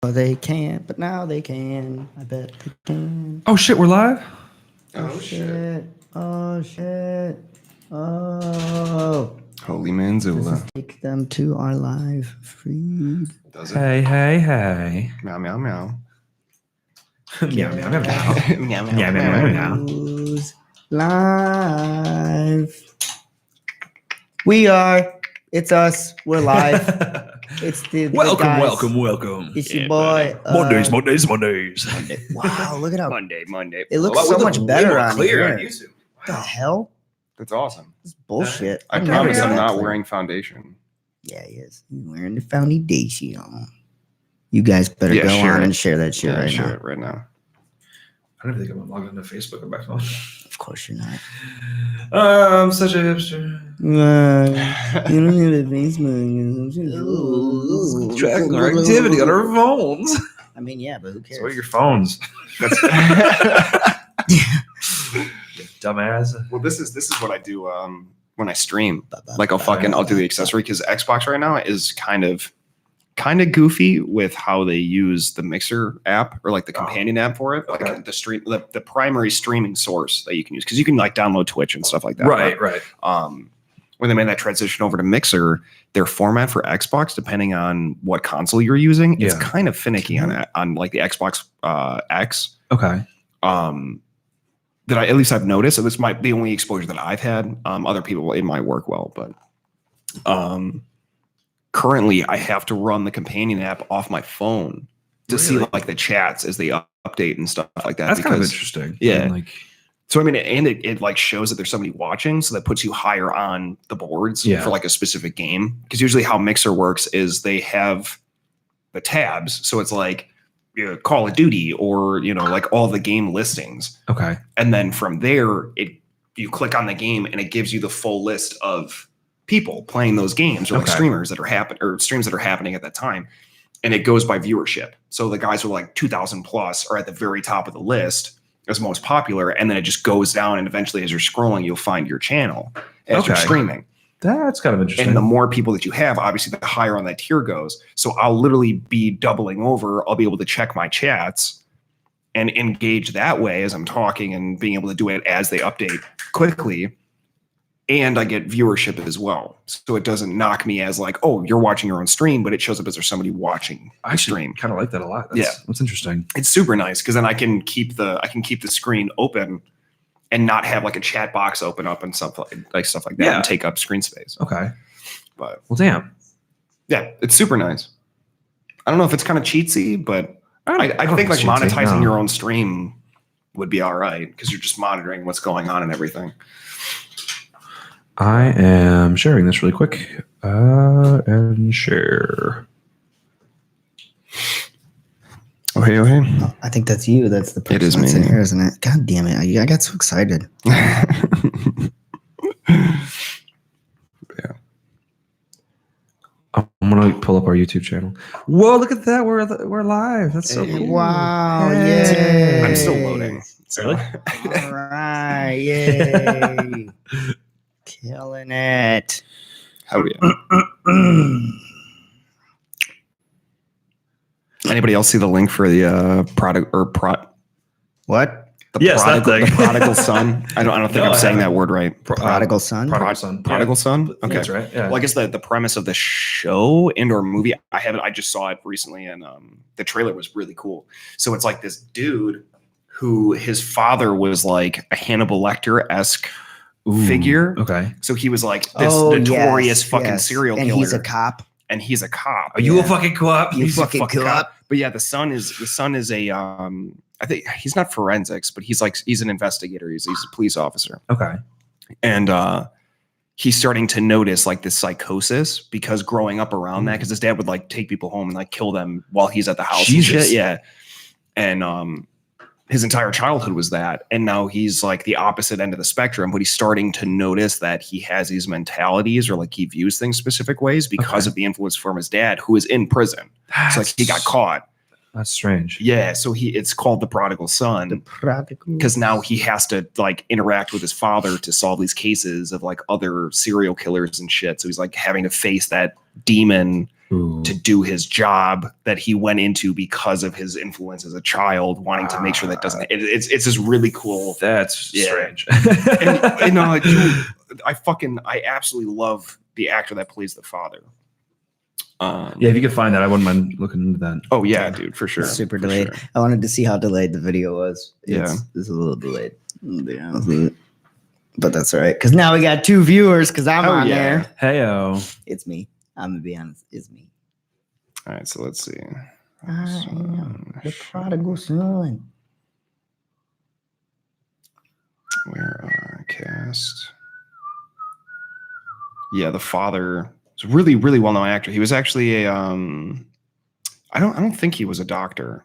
Oh, they can't, but now they can. I bet they can. Oh shit, we're live? Oh shit. Oh shit. Oh. Holy Does Manzula. this take them to our live feed? Does it? Hey, hey, hey. Meow, meow, meow. Meow, meow, meow, meow. Meow, Meow, meow, meow, meow. News live. We are. It's us. We're live. It's the welcome, guys. welcome. It's your boy. Mondays. Wow, look at how Monday. it looks Wow, so we much look better way more on clear here. on YouTube. What the hell? That's awesome. This is bullshit. I never promise got I'm that not clear. wearing foundation. Yeah, he is. He's wearing the foundation. You guys better go share on it. and share that shit right share now. it right now. I don't even think I'm logged into Facebook or back phone. Of course you're not. I'm such a hipster. You don't have a Facebook. Tracking our activity on our phones. I mean, yeah, but who cares? So what are your phones? Dumbass. Well, this is what I do when I stream. Like I'll do the accessory because Xbox right now is kind of goofy with how they use the Mixer app or like the companion app for it. Like the primary streaming source that you can use because you can like download Twitch and stuff like that. Right. When they made that transition over to Mixer, their format for Xbox, depending on what console you're using, it's kind of finicky on like the Xbox X. Okay. That I've noticed, and this might be the only exposure that I've had. Other people, it might work well, but currently I have to run the companion app off my phone to see like the chats as they update and stuff like that. That's kind of interesting. Yeah. So I mean, and it like shows that there's somebody watching, so that puts you higher on the boards for like a specific game. Because usually how Mixer works is they have the tabs, so it's like Call of Duty or like all the game listings. Okay. And then from there, you click on the game and it gives you the full list of people playing those games or like streamers that are streams that are happening at that time, and it goes by viewership. So the guys with like 2,000 plus are at the very top of the list as most popular, and then it just goes down, and eventually as you're scrolling you'll find your channel as you're streaming. That's kind of interesting. And the more people that you have, obviously the higher on that tier goes. So I'll literally be doubling over. I'll be able to check my chats and engage that way as I'm talking and being able to do it as they update quickly. And I get viewership as well. So it doesn't knock me as like, oh, you're watching your own stream, but it shows up as there's somebody watching the stream. Kind of like that a lot. That's interesting. It's super nice because then I can keep the screen open and not have like a chat box open up and stuff like that and take up screen space. Okay. But well, damn. Yeah, it's super nice. I don't know if it's kind of cheatsy, but I think like monetizing your own stream would be all right because you're just monitoring what's going on and everything. I am sharing this really quick. And share. Oh, hey. Oh, I think that's you. That's the person it is that's me. in here, isn't it? God damn it. I got so excited. Yeah. I'm going to pull up our YouTube channel. Whoa, look at that. We're live. That's so cool. Wow. Hey. Yay. I'm still loading. Really? All right. Yay. Killing it. Hell yeah. Anybody else see the link for the What? The prodigal son? I don't think I'm saying that word right. Prodigal son? Prodigal son? Okay. That's right. Yeah. Well, I guess the premise of the show or movie, I just saw it recently, and the trailer was really cool. So it's like this dude who his father was like a Hannibal Lecter-esque figure. Okay. So he was like this notorious fucking serial killer. And he's a cop. Are you a fucking cop? You fucking cop. But yeah, the son is a I think he's not forensics, but he's an investigator. He's a police officer. Okay. And he's starting to notice like this psychosis because growing up around that, because his dad would like take people home and like kill them while he's at the house. Jesus. And shit. Yeah. And his entire childhood was that. And now he's like the opposite end of the spectrum, but he's starting to notice that he has these mentalities or like he views things specific ways because of the influence from his dad, who is in prison. So like he got caught. That's strange. Yeah. So it's called the prodigal son because now he has to like interact with his father to solve these cases of like other serial killers and shit. So he's like having to face that demon to do his job that he went into because of his influence as a child, wanting to make sure that doesn't. It's this really cool. That's strange. and I absolutely love the actor that plays the father. Yeah, if you could find that, I wouldn't mind looking into that. Oh yeah, dude, for sure. It's super for delayed. sure. I wanted to see how delayed the video was. Yeah. It's a little delayed. To be honest with you. But that's all right. Because now we got 2 viewers because I'm Oh, on yeah. there. Heyo. It's me. I'm going to be honest. It's me. All right, so let's see. I am the prodigal son. Where are cast? Yeah, the father is a really, really well-known actor. He was actually a I don't think he was a doctor.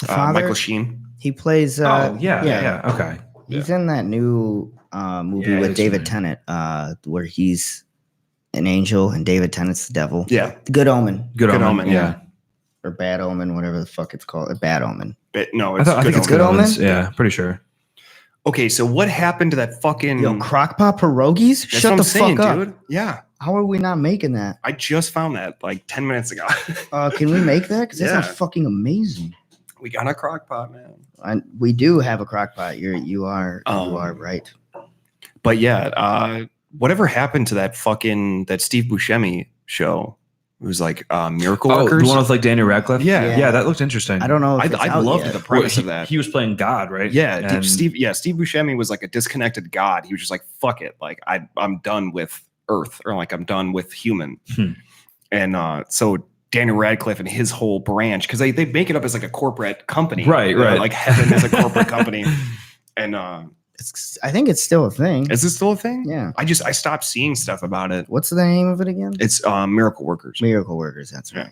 The father, Michael Sheen. he plays. Yeah. Okay. He's in that new movie Yeah, with he's David familiar. Tennant, where he's an angel and David Tennant's the devil. Yeah, The Good Omen. Good Good Omen. Omen, Yeah. Or Bad Omen, whatever the fuck it's called. A Bad Omen. no, I it's think it's Good Good Omen? Omens. Yeah, pretty sure. Okay, so what happened to that fucking? Yo, crockpot pierogies? That's Shut what the I'm saying, fuck up. dude. Yeah, How are we not making that? I just found that like 10 minutes ago. Can we make that? Because that Yeah. sounds fucking amazing. We got a crock pot, man. We do have a crockpot. You are Um, right. But yeah, whatever happened to that Steve Buscemi show? It was like Miracle Oh, Workers. the one with like Daniel Radcliffe. Yeah. Yeah, that looked interesting. I don't know. If I loved the Well, premise of that. He was playing God, right? Yeah, And- Steve Buscemi was like a disconnected god. He was just like, fuck it. Like I'm done with Earth, or like I'm done with human. And so Daniel Radcliffe and his whole branch, because they make it up as like a corporate company. Right, You know, right. Like heaven is a corporate company. And I think it's still a thing. is this still a thing? Yeah. I stopped seeing stuff about it. What's the name of it again? It's Miracle Workers. Miracle Workers. That's right.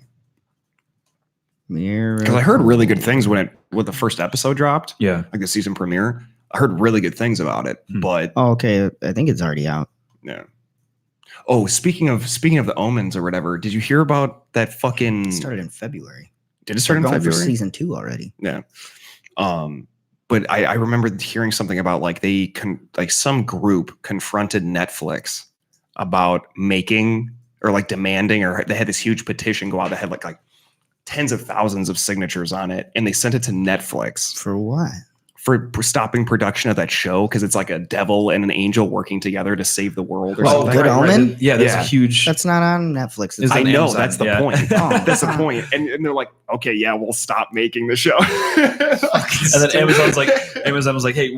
Miracle. Because I heard really good things when the first episode dropped, Yeah. like the season premiere. I heard really good things about it, but Oh, okay. I think it's already out. yeah. Oh, speaking of the omens or whatever, did you hear about that fucking? It started in February. Did it start in We're going for February? season 2 already. Yeah. But I remember hearing something about like some group confronted Netflix about making or like demanding, or they had this huge petition go out that had like tens of thousands of signatures on it, and they sent it to Netflix For what? for stopping production of that show because it's like a devil and an angel working together to save the world or Oh, something. Good Omen? Yeah, that's Yeah. a huge. That's not on Netflix. It's Is I on know, Amazon, that's the yeah. point. Oh, That's the huh. point. And they're like, okay, yeah, we'll stop making the show. And then Amazon was like, hey,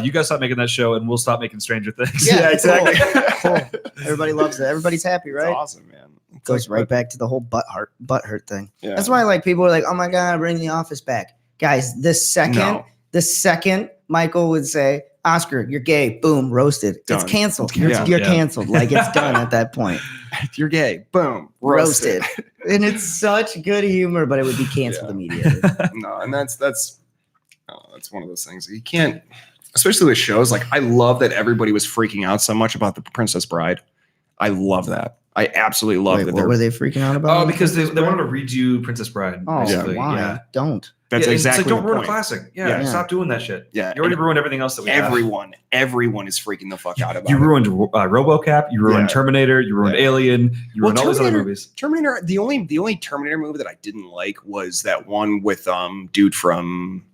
you guys stop making that show, and we'll stop making Stranger Things. Yeah, exactly. Cool. Everybody loves it. Everybody's happy, It's right? awesome, man. It's Goes like, right back to the whole butt hurt thing. Yeah. That's why like people are like, oh my God, bring the office back. Guys, the second Michael would say, Oscar, you're gay, boom, roasted. Done. It's canceled. It's You're canceled. Yeah. canceled. Like it's done at that point. You're gay, boom, Roasted. And it's such good humor, but it would be canceled Yeah. immediately. No, and that's one of those things you can't, especially with shows. Like I love that everybody was freaking out so much about the Princess Bride. I love that. I absolutely love Wait, that. what were they freaking out about? Oh, because they wanted to redo Princess Bride. Oh, basically. why? Yeah. Don't. That's Yeah, exactly it's like, don't the ruin point. a classic. Yeah, Yeah. stop doing that shit. Yeah, You already and ruined everything else that we have. everyone is freaking the fuck out about You it. ruined RoboCap. You ruined Yeah. Terminator. You ruined Yeah. Alien. You Well, ruined all these other Terminator- movies. Terminator. The only Terminator movie that I didn't like was that one with dude from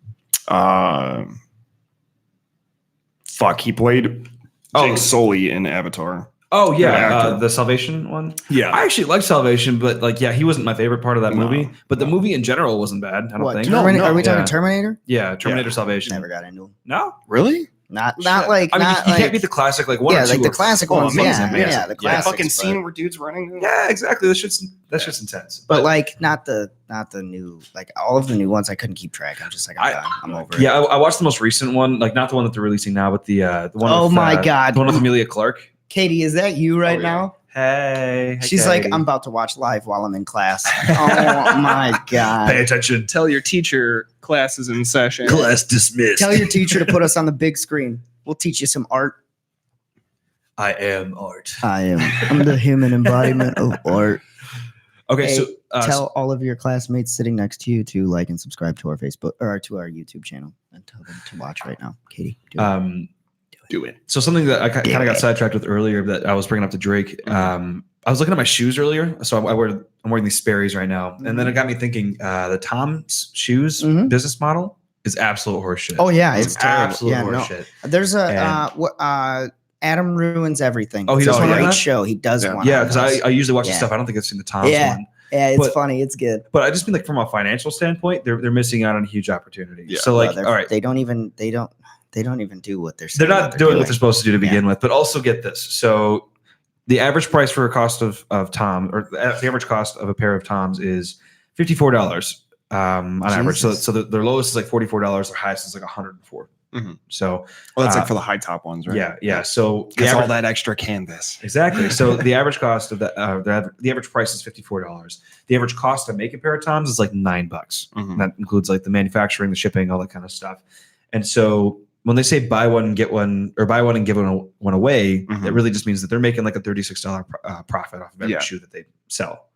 he played Jake Sully in Avatar. Oh Good yeah, actor. the Salvation one. Yeah, I actually liked Salvation, but like, yeah, he wasn't my favorite part of that No, movie. But the no. movie in general wasn't bad. I don't What, think. No, Are we talking Yeah. Terminator? Yeah, Terminator Salvation. Never got into them. No, really? Not Shit. like I mean, not you like can't beat the classic like one yeah, or two. like the are- classic Oh, ones. amazing, Yeah, amazing. the The classics. fucking but- scene where dude's running. Yeah, exactly. That's just intense. But like not the new, like all of the new ones I couldn't keep track. I'm just like I'm done. I'm over it. Yeah, I watched the most recent one, like not the one that they're releasing now, but the one. Oh with, my God. the one with Amelia Clark. Katie, is that you right Oh, yeah. now? Hey, She's like, I'm about to watch live while I'm in class. Oh my God. attention. Tell your teacher class is in session. Class dismissed. Tell your teacher to put us on the big screen. We'll teach you some art. I am art. I'm the human embodiment of art. Okay, Hey, so Tell all of your classmates sitting next to you to like and subscribe to our Facebook or to our YouTube channel and tell them to watch right now. Katie, do it. Do it. So something that I kind of got it. sidetracked with earlier that I was bringing up to Drake. I was looking at my shoes earlier, so I'm wearing these Sperry's right now, and then it got me thinking. The Tom's shoes business model is absolute horseshit. Oh yeah, it's absolute terrible. Yeah, horseshit. no. There's Adam Ruins Everything. Oh, he does does a one? great show. He does one. Yeah, because I usually watch the stuff. I don't think I've seen the Tom's one. Yeah, it's funny. It's good. But I just mean like from a financial standpoint, they're missing out on a huge opportunity. Yeah. So like, all right, they don't even do what they're saying. They're not doing what they're supposed to do to begin with. But also get this. So the average price for a cost of Tom, or the average cost of a pair of Toms is $54 on average. So their lowest is like $44. Their highest is like $104. Mm-hmm. So that's like for the high top ones, right? Yeah. So it's all that extra canvas. Exactly. So the average cost of the average price is $54. The average cost to make a pair of Toms is like $9. Mm-hmm. That includes like the manufacturing, the shipping, all that kind of stuff. And so when they say buy one and get one, or buy one and give one away, that really just means that they're making like a $36 profit off of every shoe that they sell.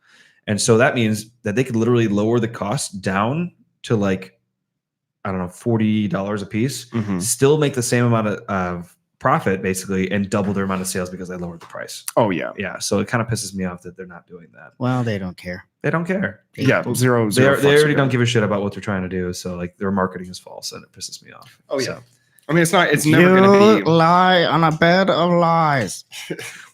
And so that means that they could literally lower the cost down to like, I don't know, $40 a piece, still make the same amount of profit basically, and double their amount of sales because they lowered the price. Oh yeah. Yeah. So it kind of pisses me off that they're not doing that. Well, they don't care. They don't care. Yeah. Zero. They already don't give a shit about what they're trying to do. So like their marketing is false and it pisses me off. Oh yeah. So. I mean, it's never going to be lie on a bed of lies.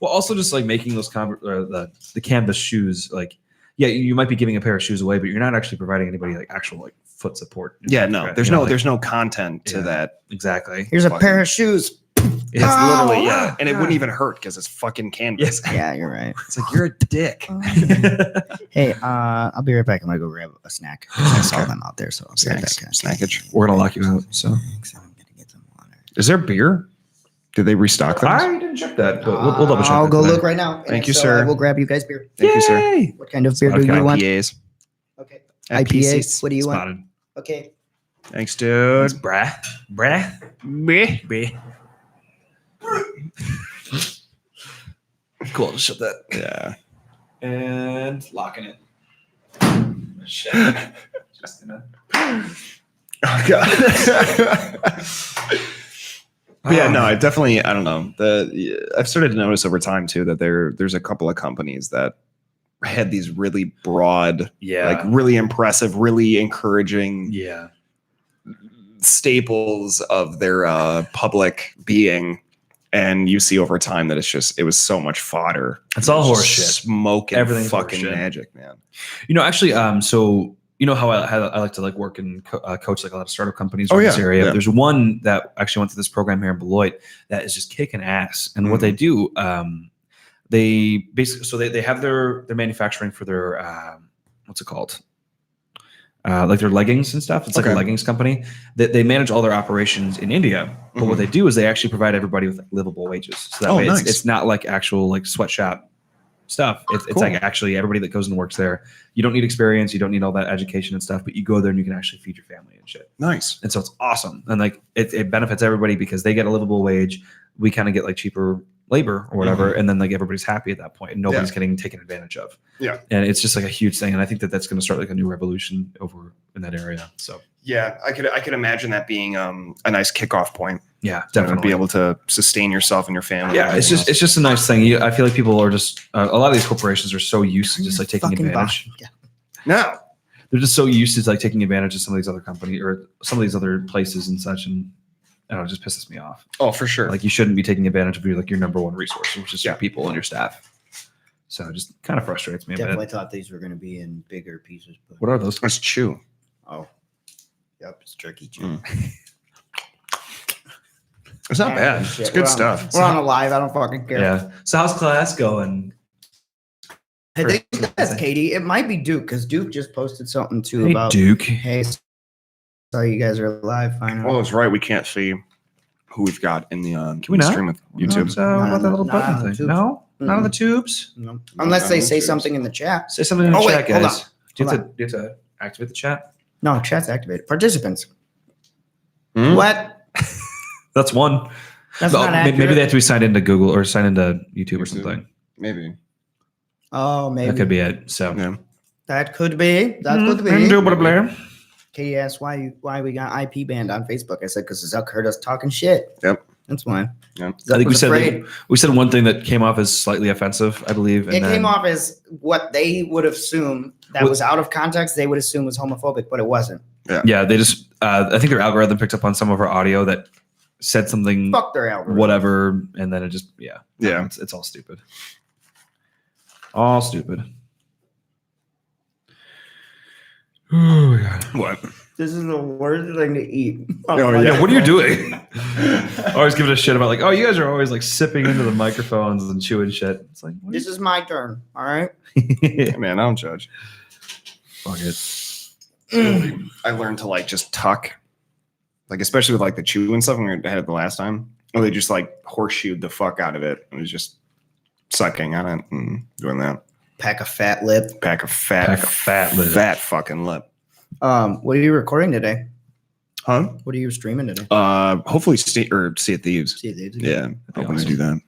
Well, also just like making those the canvas shoes, like, yeah, you might be giving a pair of shoes away, but you're not actually providing anybody like actual like foot support. Yeah, no, there's no content to that. Exactly. Here's a pair of shoes. It's literally and it wouldn't even hurt because it's fucking canvas. Yeah, you're right. It's like you're a dick. Hey, I'll be right back. I'm gonna go grab a snack. I saw them out there, so I'll be right back. Snackage. We're gonna lock you out. So, I'm gonna get some water. Is there beer? Did they restock those? I didn't check that, but we'll double check. I'll go look right now. Thank you, sir. We'll grab you guys beer. Thank you, sir. What kind of beer do you want? IPAs. Okay. IPAs. What do you want? Spotted. Okay. Thanks, dude. Brah. Cool. Just shut that. Yeah. And locking it. Shit. Just gonna. Oh god. But yeah, no, I definitely, I don't know. I've started to notice over time too that there's a couple of companies that had these really broad, like really impressive, really encouraging, staples of their public being, and you see over time that it was so much fodder. It's all horseshit. Smoke and Everything's fucking horseshit. magic, man. You know, actually, so you know how I like to like work and coach like a lot of startup companies in this area. There's one that actually went through this program here in Beloit that is just kicking ass. And what they do, they basically, they have their manufacturing for their what's it called? Like their leggings and stuff. It's like a leggings company. They manage all their operations in India. But what they do is they actually provide everybody with like livable wages. So that way it's not like actual like sweatshop stuff. It's like actually everybody that goes and works there. You don't need experience. You don't need all that education and stuff, but you go there and you can actually feed your family and shit. Nice. And so it's awesome. And like it benefits everybody because they get a livable wage. We kind of get like cheaper labor or whatever. And then like everybody's happy at that point and nobody's getting taken advantage of. Yeah. And it's just like a huge thing. And I think that that's going to start like a new revolution over in that area. So yeah, I could imagine that being a nice kickoff point. Yeah, definitely. Be able to sustain yourself and your family. Yeah, it's just a nice thing. I feel like people are just a lot of these corporations are so used to just like taking advantage. No, they're just so used to like taking advantage of some of these other companies or some of these other places and such, and I don't know, it just pisses me off. Oh, for sure. Like you shouldn't be taking advantage of your number one resource, which is your people and your staff. So it just kind of frustrates me. Definitely thought these were going to be in bigger pieces. But what are those? It's chew. Oh, yep, it's turkey chew. It's not bad. It's good stuff. We're on a live. I don't fucking care. Yeah. So how's class going? I think that's Katie. It might be Duke because Duke just posted something too about Duke. Hey, so you guys are live. Finally. Oh, that's right. We can't see who we've got in the Can we not? stream with YouTube. About that little button thing. No, none of the tubes. No. Unless they say something in the chat. Say something in the chat, guys. Hold on. Do you have to activate the chat? No, chat's activated. Participants. What? That's one. That's not accurate. Maybe they have to be signed into Google or signed into YouTube or something. Maybe. Oh, maybe. That could be it. So that could be. That could be. Indubitably. Katie asked why we got IP banned on Facebook. I said because Zuck heard us talking shit. Yep. That's fine. Yeah. I think we said one thing that came off as slightly offensive, I believe. It came off as what they would assume that was out of context. They would assume was homophobic, but it wasn't. Yeah. They just, I think their algorithm picked up on some of our audio that said something, fuck their algorithm, whatever, and then it just, Yeah. It's all stupid. All stupid. Oh my God. What? This is the worst thing to eat. Yeah, what are you doing? Always giving a shit about like, oh, you guys are always like sipping into the microphones and chewing shit. It's like, this is my turn. All right. Hey, man, I don't judge. Fuck it. I learned to like just tuck, like especially with like the chew and stuff. When we had it the last time, or they just like horseshoed the fuck out of it. It was just sucking on it and doing that. Pack a fat lip. Pack a fat lip. Fat fucking lip. What are you recording today? Huh? What are you streaming today? Hopefully See It Thieves. See It Thieves. Yeah, hoping to do that.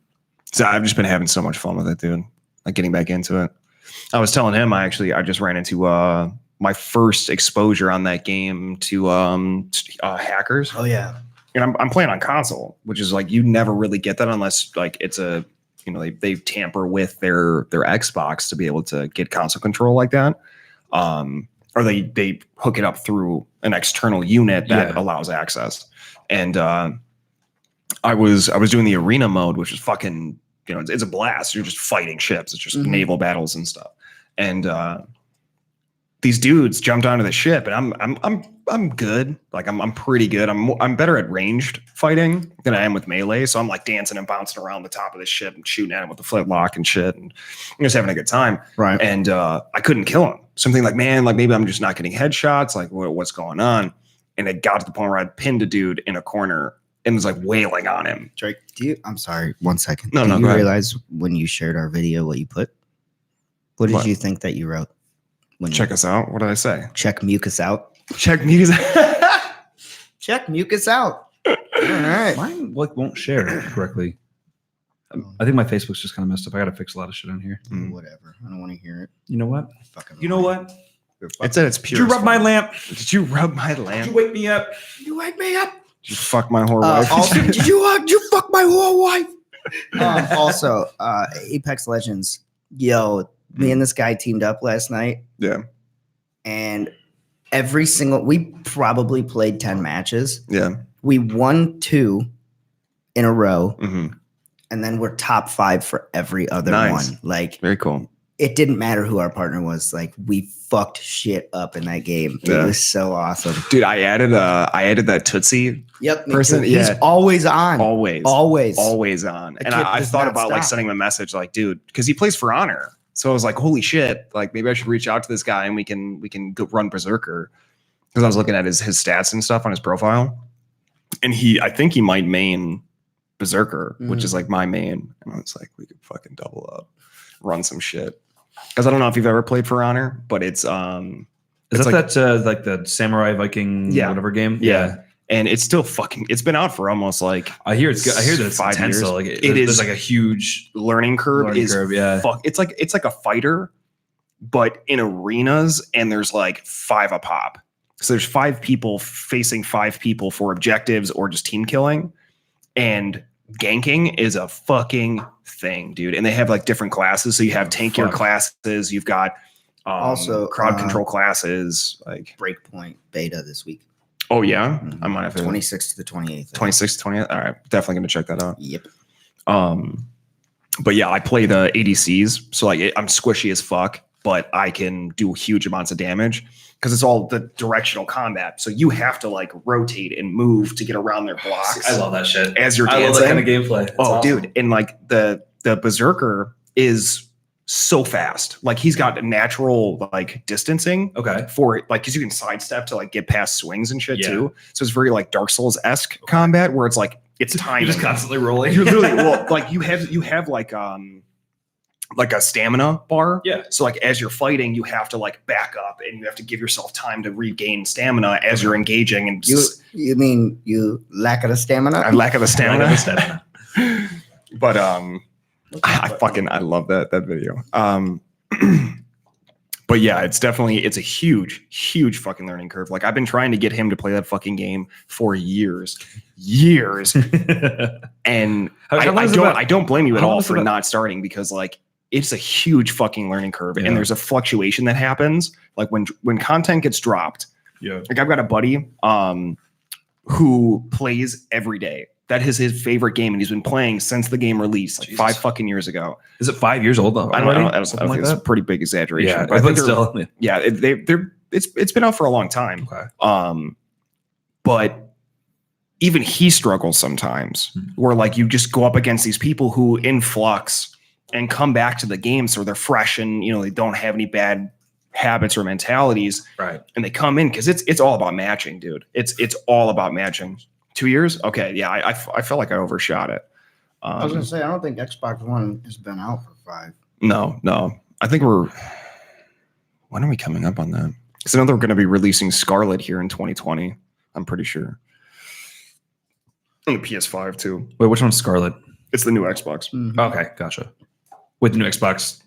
So I've just been having so much fun with it, dude. Like getting back into it. I was telling him I just ran into my first exposure on that game to hackers. Oh yeah. And I'm playing on console, which is like you never really get that unless like it's a they tamper with their Xbox to be able to get console control like that. Or they hook it up through an external unit that allows access. And I was doing the arena mode, which is fucking, it's a blast. You're just fighting ships. It's just naval battles and stuff. And these dudes jumped onto the ship, and I'm good. Like I'm pretty good. I'm better at ranged fighting than I am with melee. So I'm like dancing and bouncing around the top of the ship and shooting at him with the flintlock and shit, and I'm just having a good time. Right. And I couldn't kill him. Something like, man, like maybe I'm just not getting headshots. Like what's going on? And it got to the point where I pinned a dude in a corner and was like wailing on him. Drake, I'm sorry, 1 second. No, do you go ahead. realize when you shared our video what you put? What did you think that you wrote? Check us out. What did I say? Check mucus out. Check mucus. Check mucus out. All right. Mine won't share correctly. I think my Facebook's just kind of messed up. I got to fix a lot of shit on here. Whatever. I don't want to hear it. You know what? You know what? It's at its pure. Did you rub my lamp? Did you rub my lamp? Did you wake me up? You wake me up. Did you fuck my whore wife? Also, did you fuck my whore wife? Also, Apex Legends. Yo, me and this guy teamed up last night. Yeah. And we probably played 10 matches. Yeah. We won 2 in a row. Mm-hmm. And then we're top 5 for every other one. Like, very cool. It didn't matter who our partner was. Like, we fucked shit up in that game. Yeah. It was so awesome. Dude, I added that Tootsie person. He's always on. Always on. And I thought about like sending him a message like, dude, because he plays For Honor. So I was like, holy shit, like maybe I should reach out to this guy and we can go run Berserker. Because I was looking at his stats and stuff on his profile. And I think he might main Berserker, which is like my main. And I was like, we could fucking double up, run some shit. Because I don't know if you've ever played For Honor, but it's is that like the Samurai Viking whatever game? Yeah. And it's still it's been out for almost like I hear that it's 5 years. So like it is there's like a huge learning curve. Yeah. It's like a fighter, but in arenas, and there's like 5 a pop. So there's 5 people facing 5 people for objectives or just team killing. And ganking is a fucking thing, dude. And they have like different classes. So you have tankier classes. You've got also crowd control classes, like Breakpoint beta this week. Oh yeah, I might have 26th to the 28th. 26th to 28th. All right, definitely gonna check that out. Yep. But yeah, I play the ADCs, so like I'm squishy as fuck, but I can do huge amounts of damage because it's all the directional combat. So you have to like rotate and move to get around their blocks. I love that shit. As you're dancing. I love that kind of gameplay. That's awesome. Dude, and like the Berserker is so fast. Like he's got natural like distancing. Okay. For it, like because you can sidestep to like get past swings and shit too. So it's very like Dark Souls-esque combat where it's like it's time. You're just constantly rolling. You're literally like you have like a stamina bar. Yeah. So like as you're fighting, you have to like back up and you have to give yourself time to regain stamina as you're engaging. And you mean you lack of the stamina? I lack of the stamina. But I love that video. But yeah, it's a huge fucking learning curve. Like I've been trying to get him to play that fucking game for years, and I don't blame you at all for not starting, because like it's a huge fucking learning curve, and there's a fluctuation that happens. Like when content gets dropped, like I've got a buddy who plays every day. That is his favorite game, and he's been playing since the game released, like 5 fucking years ago. Is it 5 years old though? I don't think it's a pretty big exaggeration. Yeah, but I think still, it's been out for a long time. Okay. But even he struggles sometimes, where like you just go up against these people who in flux and come back to the game, so they're fresh and they don't have any bad habits or mentalities, right? And they come in because it's all about matching, dude. It's all about matching. 2 years? Okay, yeah, I felt like I overshot it. I was gonna say I don't think Xbox One has been out for 5. No. I think when are we coming up on that? Because I know they're going to be releasing Scarlet here in 2020. I'm pretty sure. And the PS5 too. Wait, which one's Scarlet? It's the new Xbox. Mm-hmm. Okay, gotcha. With the new Xbox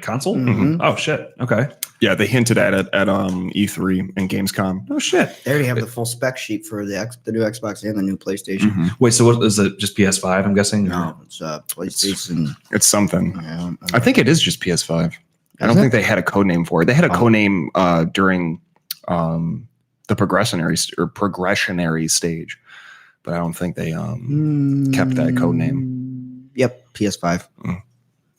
console? Mm-hmm. Oh shit. Okay. Yeah, they hinted at it at E3 and Gamescom. Oh shit. They already have the full spec sheet for the new Xbox and the new PlayStation. Mm-hmm. Wait, so what is it? Just PS5? I'm guessing. No, it's PlayStation. It's something. Yeah, I think it is just PS5. I don't think they had a code name for it. They had a code name during the progressionary stage, but I don't think they kept that code name. Yep, PS5.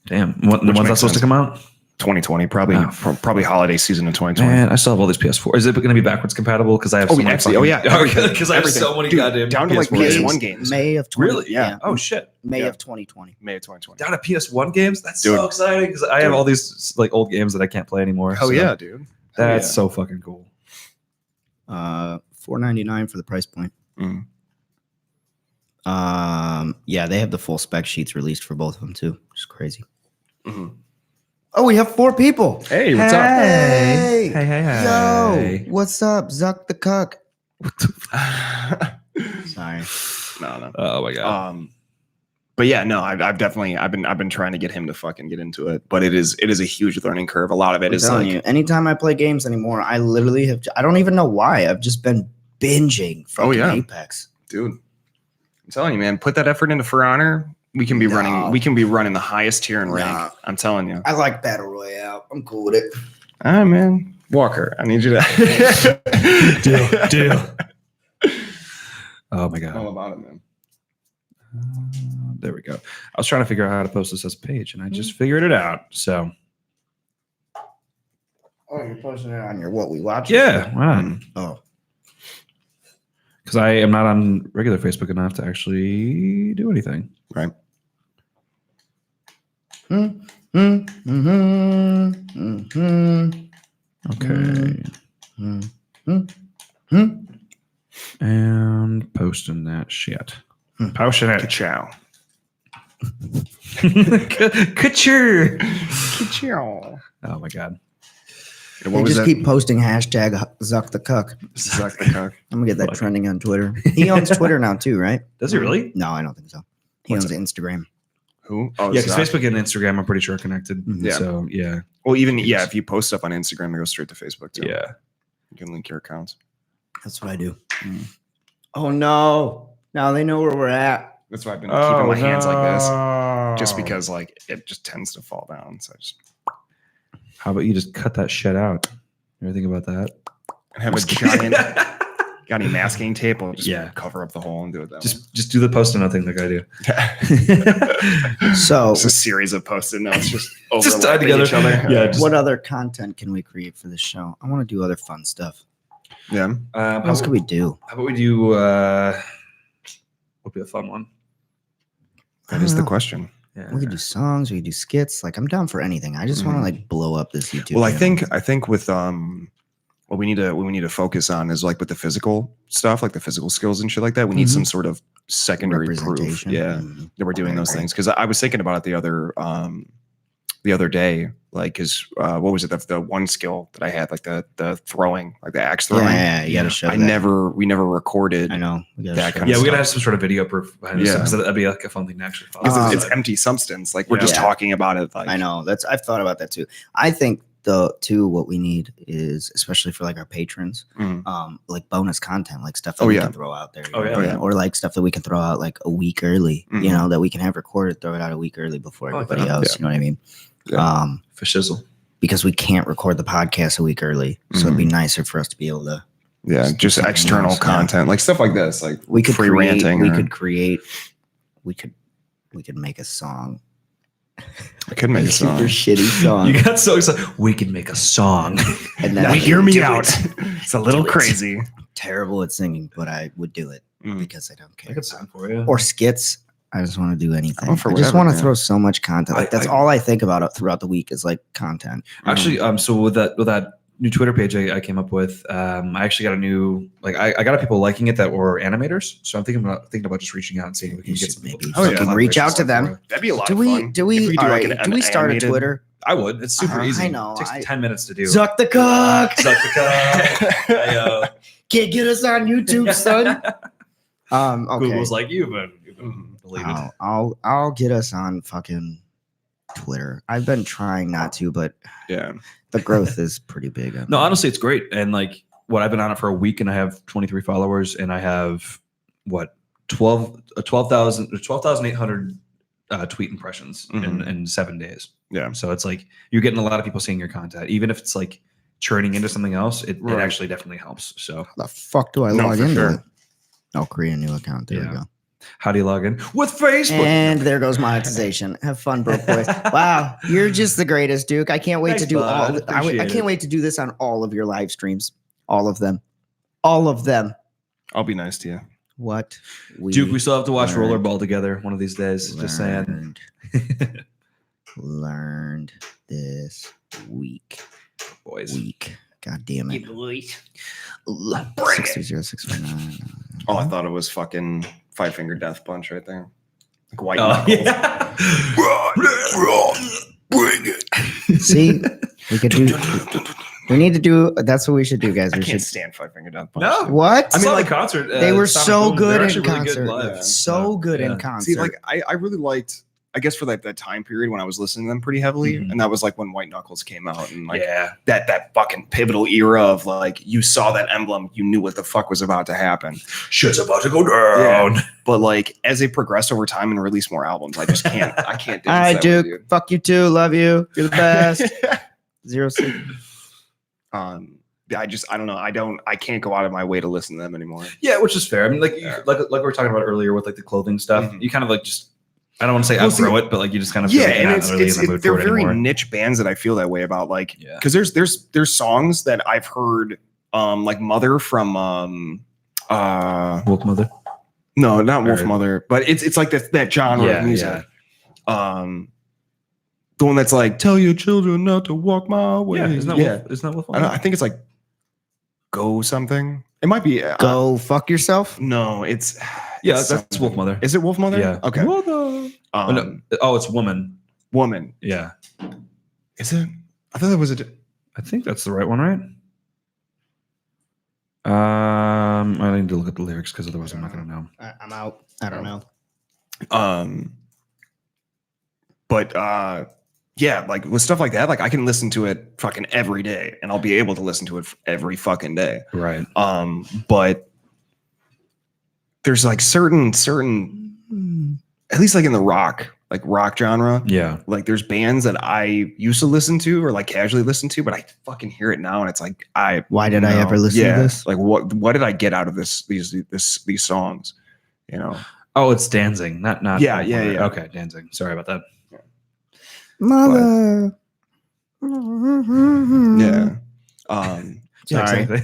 Damn. When's that supposed to come out? 2020, probably holiday season of 2020. Man, I still have all these PS4. Is it going to be backwards compatible? Because I have because I have so many goddamn down to like PS1 games. May of 20. Really? Yeah. Oh shit. May of 2020. May of 2020. Down to PS1 games? That's so exciting because I have all these like old games that I can't play anymore. Hell yeah, dude. That's so fucking cool. $4.99 for the price point. Mm. Yeah, they have the full spec sheets released for both of them too, which is crazy. Mm-hmm. Oh, we have 4 people. Hey, what's up? Hey. Hey. Yo, what's up? Zuck the cuck. Sorry. No. Oh my god. But yeah, no, I've been trying to get him to fucking get into it, but it is a huge learning curve. A lot of it is like anytime I play games anymore, I literally I don't even know why. I've just been binging fucking Apex. Dude. I'm telling you, man, put that effort into For Honor. We can be running the highest tier in rank. I'm telling you. I like Battle Royale. I'm cool with it. All right, man. Walker, I need you to deal. Oh my god. All about it, man. There we go. I was trying to figure out how to post this as a page, and I just figured it out. So. Oh, you're posting it on your what we watch? Yeah. Wow. Oh. Because I am not on regular Facebook enough to actually do anything. Right. Okay. And posting that shit. Posting it. Ciao. Couture. Oh my god. They just keep posting hashtag Zuck the cuck. Zuck the cuck. I'm gonna get that trending on Twitter. He owns Twitter now too, right? Does he really? No, I don't think so. He owns Instagram. Who? Oh, yeah, because Facebook and Instagram are pretty sure connected. Yeah. So yeah. Well, if you post stuff on Instagram, it goes straight to Facebook too. Yeah. You can link your accounts. That's what I do. Oh no! Now they know where we're at. That's why I've been keeping my hands like this, just because like it just tends to fall down. So I just. How about you just cut that shit out? You ever think about that? And have a giant. Got any masking tape? I'll just cover up the hole and do it that way. Just do the post-it note thing like I do. So it's a series of post-it notes just tied together. Each other. Yeah. What other content can we create for this show? I want to do other fun stuff. Yeah. What else could we do? How about we do? What would be a fun one? That is the question. Yeah. We could do songs. We could do skits. Like I'm down for anything. I just want to like blow up this YouTube. Well, I think with what we need to focus on is like with the physical stuff, like the physical skills and shit like that. We need some sort of secondary proof. Yeah, that we're doing those things. Because I was thinking about it the other day, like, because what was it? The one skill that I had, like the throwing, like the axe throwing. Yeah, you gotta show. We never recorded. I know. That kind of we stuff. gotta have some sort of video proof behind this because that'd be like a fun thing to actually follow. It's empty substance. Like we're just talking about it. Like I know I've thought about that too. I think what we need is, especially for like our patrons, like bonus content, like stuff that we can throw out there. Or like stuff that we can throw out like a week early, you know, that we can have recorded, throw it out a week early before everybody else. You know what I mean? For shizzle. Because we can't record the podcast a week early. So it'd be nicer for us to be able to just external content, like stuff like this. Like we could free ranting. We could make a song. I could make a song. Super shitty song. You got so excited. We could make a song. And then now hear me out. It's a little crazy. I'm terrible at singing, but I would do it because I don't care. I could sing for you. Or skits. I just want to do anything. I whatever, just want to throw so much content. Like that's all I think about throughout the week is like content. Actually, so with that new Twitter page I came up with, I actually got a new, like I got people liking it that were animators. So I'm thinking about just reaching out and seeing if we can get some people. Reach out to them. That'd be a lot of fun. Do we start a Twitter? I would. It's super easy. I know. It takes 10 minutes to do. Zuck the cock. Zuck the cock. Can't get us on YouTube, son. Okay. Google's like you've been deleted. I'll get us on fucking Twitter. I've been trying not to, but the growth is pretty big. No, honestly, it's great. And like I've been on it for a week and I have 23 followers and I have 12,800 tweet impressions in 7 days. Yeah. So it's like you're getting a lot of people seeing your content, even if it's like churning into something else. It actually definitely helps. So how the fuck do I log into it? I'll create a new account. There we go. How do you log in? With Facebook. And there goes monetization. Have fun, broke boys. Wow, you're just the greatest, Duke. I can't wait to do all. I can't wait to do this on all of your live streams. All of them. All of them. I'll be nice to you. What? Duke, we still have to watch Rollerball together one of these days. Just saying. Learned this week. Boys. God damn it. 630-619. Oh, I thought it was fucking Five Finger Death Punch right there. Like white knuckles. Yeah. Bring it. See, we could do. We need to do. That's what we should do, guys. I We can't should. stand Five Finger Death Punch. No, what? I mean, like concert. They were so good in really concert. Good live. So good in concert. See, like I really liked. I guess for that time period when I was listening to them pretty heavily, and that was like when White Knuckles came out, and like that fucking pivotal era of like you saw that emblem, you knew what the fuck was about to happen. Shit's about to go down. Yeah. But like as they progressed over time and released more albums, I just can't. I can't. All right, Duke. Fuck you too. Love you. You're the best. 06. I don't know. I can't go out of my way to listen to them anymore. Yeah, which is fair. I mean, like like we were talking about earlier with like the clothing stuff. You kind of like just. I don't want to say outgrow it, but like you just kind of feel like and they're very anymore. niche bands that I feel that way about. Like, because there's songs that I've heard, like Mother from Wolf Mother. No, not Wolf Mother, but it's like that genre of music. The one that's like, tell your children not to walk my way. Yeah, isn't that Wolf Mother? I think it's like Go something. It might be Go fuck yourself. No, it's. Yeah, that's Wolf Mother. Is it Wolf Mother? Yeah. Okay. It's Woman. Woman. Yeah. Is it? I thought that was I think that's the right one, right? I need to look at the lyrics because otherwise I'm not gonna know. I'm out. I don't know. But yeah, like with stuff like that, like I can listen to it fucking every day, and I'll be able to listen to it every fucking day. Right. But there's like certain, at least like in the rock genre. Yeah. Like there's bands that I used to listen to or like casually listen to, but I fucking hear it now and it's like, why did I ever listen to this? Like what did I get out of these songs? You know? Oh, it's Danzig, not. Yeah. Okay, Danzig. Sorry about that. Mother. Yeah. Sorry. Sorry,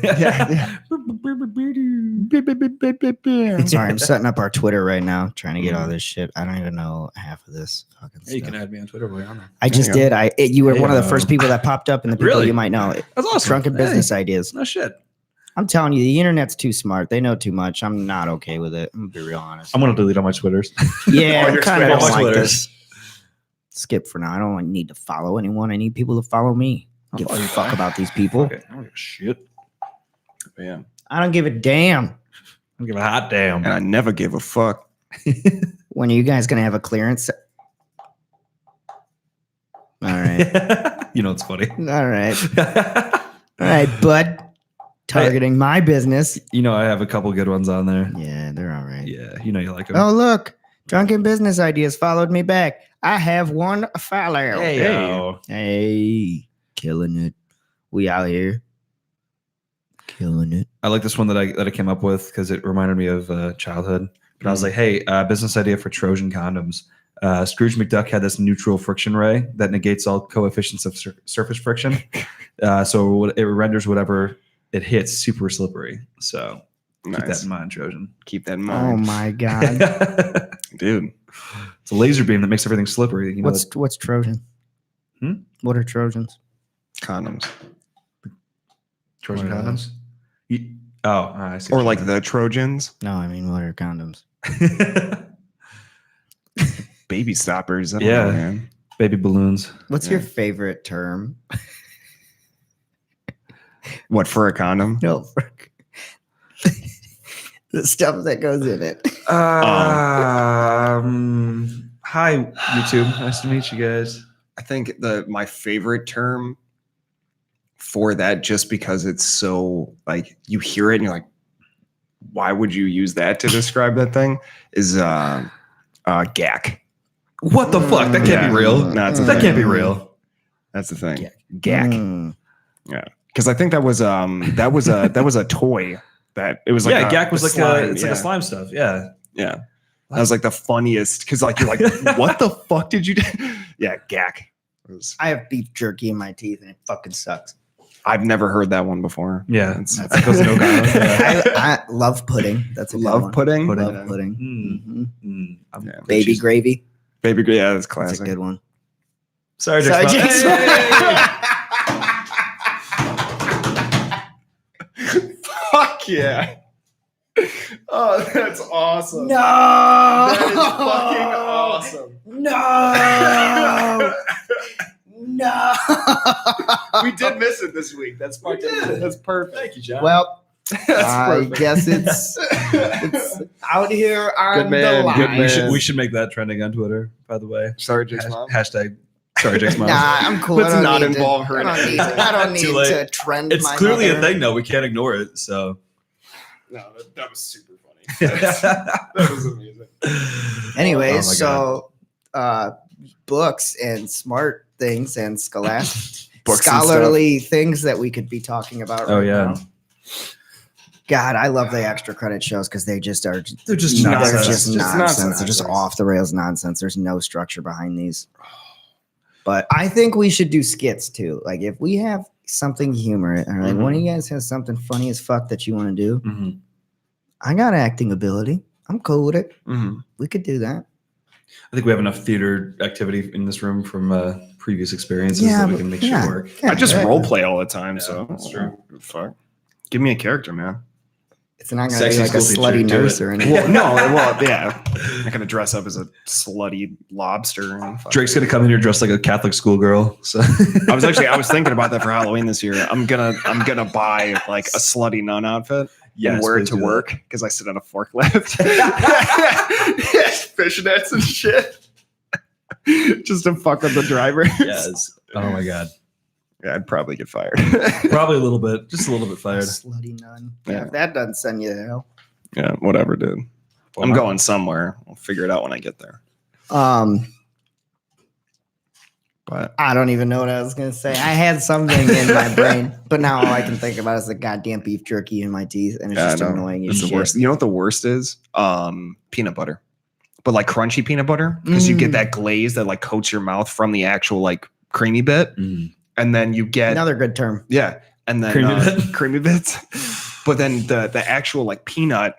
I'm setting up our Twitter right now, trying to get all this shit. I don't even know half of this fucking stuff. You can add me on Twitter. I just did. You were one of the first people that popped up in the people you might know. That's awesome. Drunken business ideas. No shit. I'm telling you, the internet's too smart. They know too much. I'm not okay with it. I'm gonna be real honest. I'm gonna delete all my Twitters. Yeah, I kind of don't like this. Skip for now. I don't need to follow anyone. I need people to follow me. Give a fuck about these people. Okay. I don't give a shit. Yeah. I don't give a damn. I don't give a hot damn. And I never give a fuck. When are you guys gonna have a clearance? All right. You know, it's funny. All right. All right, bud. Targeting my business. You know, I have a couple good ones on there. Yeah, they're all right. Yeah, you know you like them. Oh, look. Drunken Business Ideas followed me back. I have one follow. Hey. Killing it. We out here. Killing it. I like this one that I came up with because it reminded me of childhood. But I was like, hey, business idea for Trojan condoms. Scrooge McDuck had this neutral friction ray that negates all coefficients of surface friction. So it renders whatever it hits super slippery. So keep that in mind, Trojan. Keep that in mind. Oh my God. Dude. It's a laser beam that makes everything slippery. You know, what's Trojan? What are Trojans? Condoms. Trojan condoms? I see. Or like the Trojans. No, I mean, what are condoms? Baby stoppers. I don't know, man. Baby balloons. What's your favorite term? What, for a condom? No, for the stuff that goes in it. Hi, YouTube. Nice to meet you guys. I think my favorite term for that, just because it's so like you hear it and you're like, why would you use that to describe that thing? Is gack. What the fuck? That can't be real. No, that can't be real. That's the thing. Gack. Yeah, because I think that was a toy that it was like gack was like slime. It's like a slime stuff. Yeah. That was like the funniest because like you're like, what the fuck did you do? Yeah, gack. I have beef jerky in my teeth and it fucking sucks. I've never heard that one before. Yeah, that goes no comment. I love pudding. That's a love pudding. Love pudding. Yeah, Baby gravy. Baby gravy. Yeah, that's classic. That's a good one. Sorry, Jake's Fuck yeah. Oh, that's awesome. No. That is fucking awesome. No. No. We did miss it this week. That's fucking. That's perfect. Thank you, John. Well, I guess it's out here on the line. We should make that trending on Twitter, by the way. Sorry, Jake's mom. Hashtag sorry, Jake's mom. Nah, I'm cool. Let's not involve her. I don't need to trend. It's clearly a thing, though. We can't ignore it. So. No, that was super funny. That was amazing. Anyways, books and smart things and scholarly things that we could be talking about right now. God, I love the extra credit shows because they just are. They're just nonsense. They're just nonsense. They're just off the rails nonsense. There's no structure behind these. But I think we should do skits too. Like if we have something humorous, or like one of you guys has something funny as fuck that you want to do, I got acting ability. I'm cool with it. We could do that. I think we have enough theater activity in this room from previous experiences that we can make shit work. I just role play all the time, so that's true. Fuck. Give me a character, man. It's not gonna be like a slutty nurse or anything. I'm not gonna dress up as a slutty lobster. Drake's gonna come in here dressed like a Catholic schoolgirl. So I was thinking about that for Halloween this year. I'm gonna buy like a slutty nun outfit and wear it to work because I sit on a forklift. Fishnets and shit. Just to fuck with the driver. Yes. Oh my god. Yeah, I'd probably get fired. Probably a little bit. Just a little bit fired. Slutty nun. Yeah, if that doesn't send you to hell. Yeah, whatever, dude. I'm going somewhere. I'll figure it out when I get there. But I don't even know what I was gonna say. I had something in my brain, but now all I can think about is the goddamn beef jerky in my teeth, and it's just annoying. It's the worst. You know what the worst is? Peanut butter, but like crunchy peanut butter, because you get that glaze that like coats your mouth from the actual like creamy bit, and then you get another good term. Yeah, and then creamy bits, but then the actual like peanut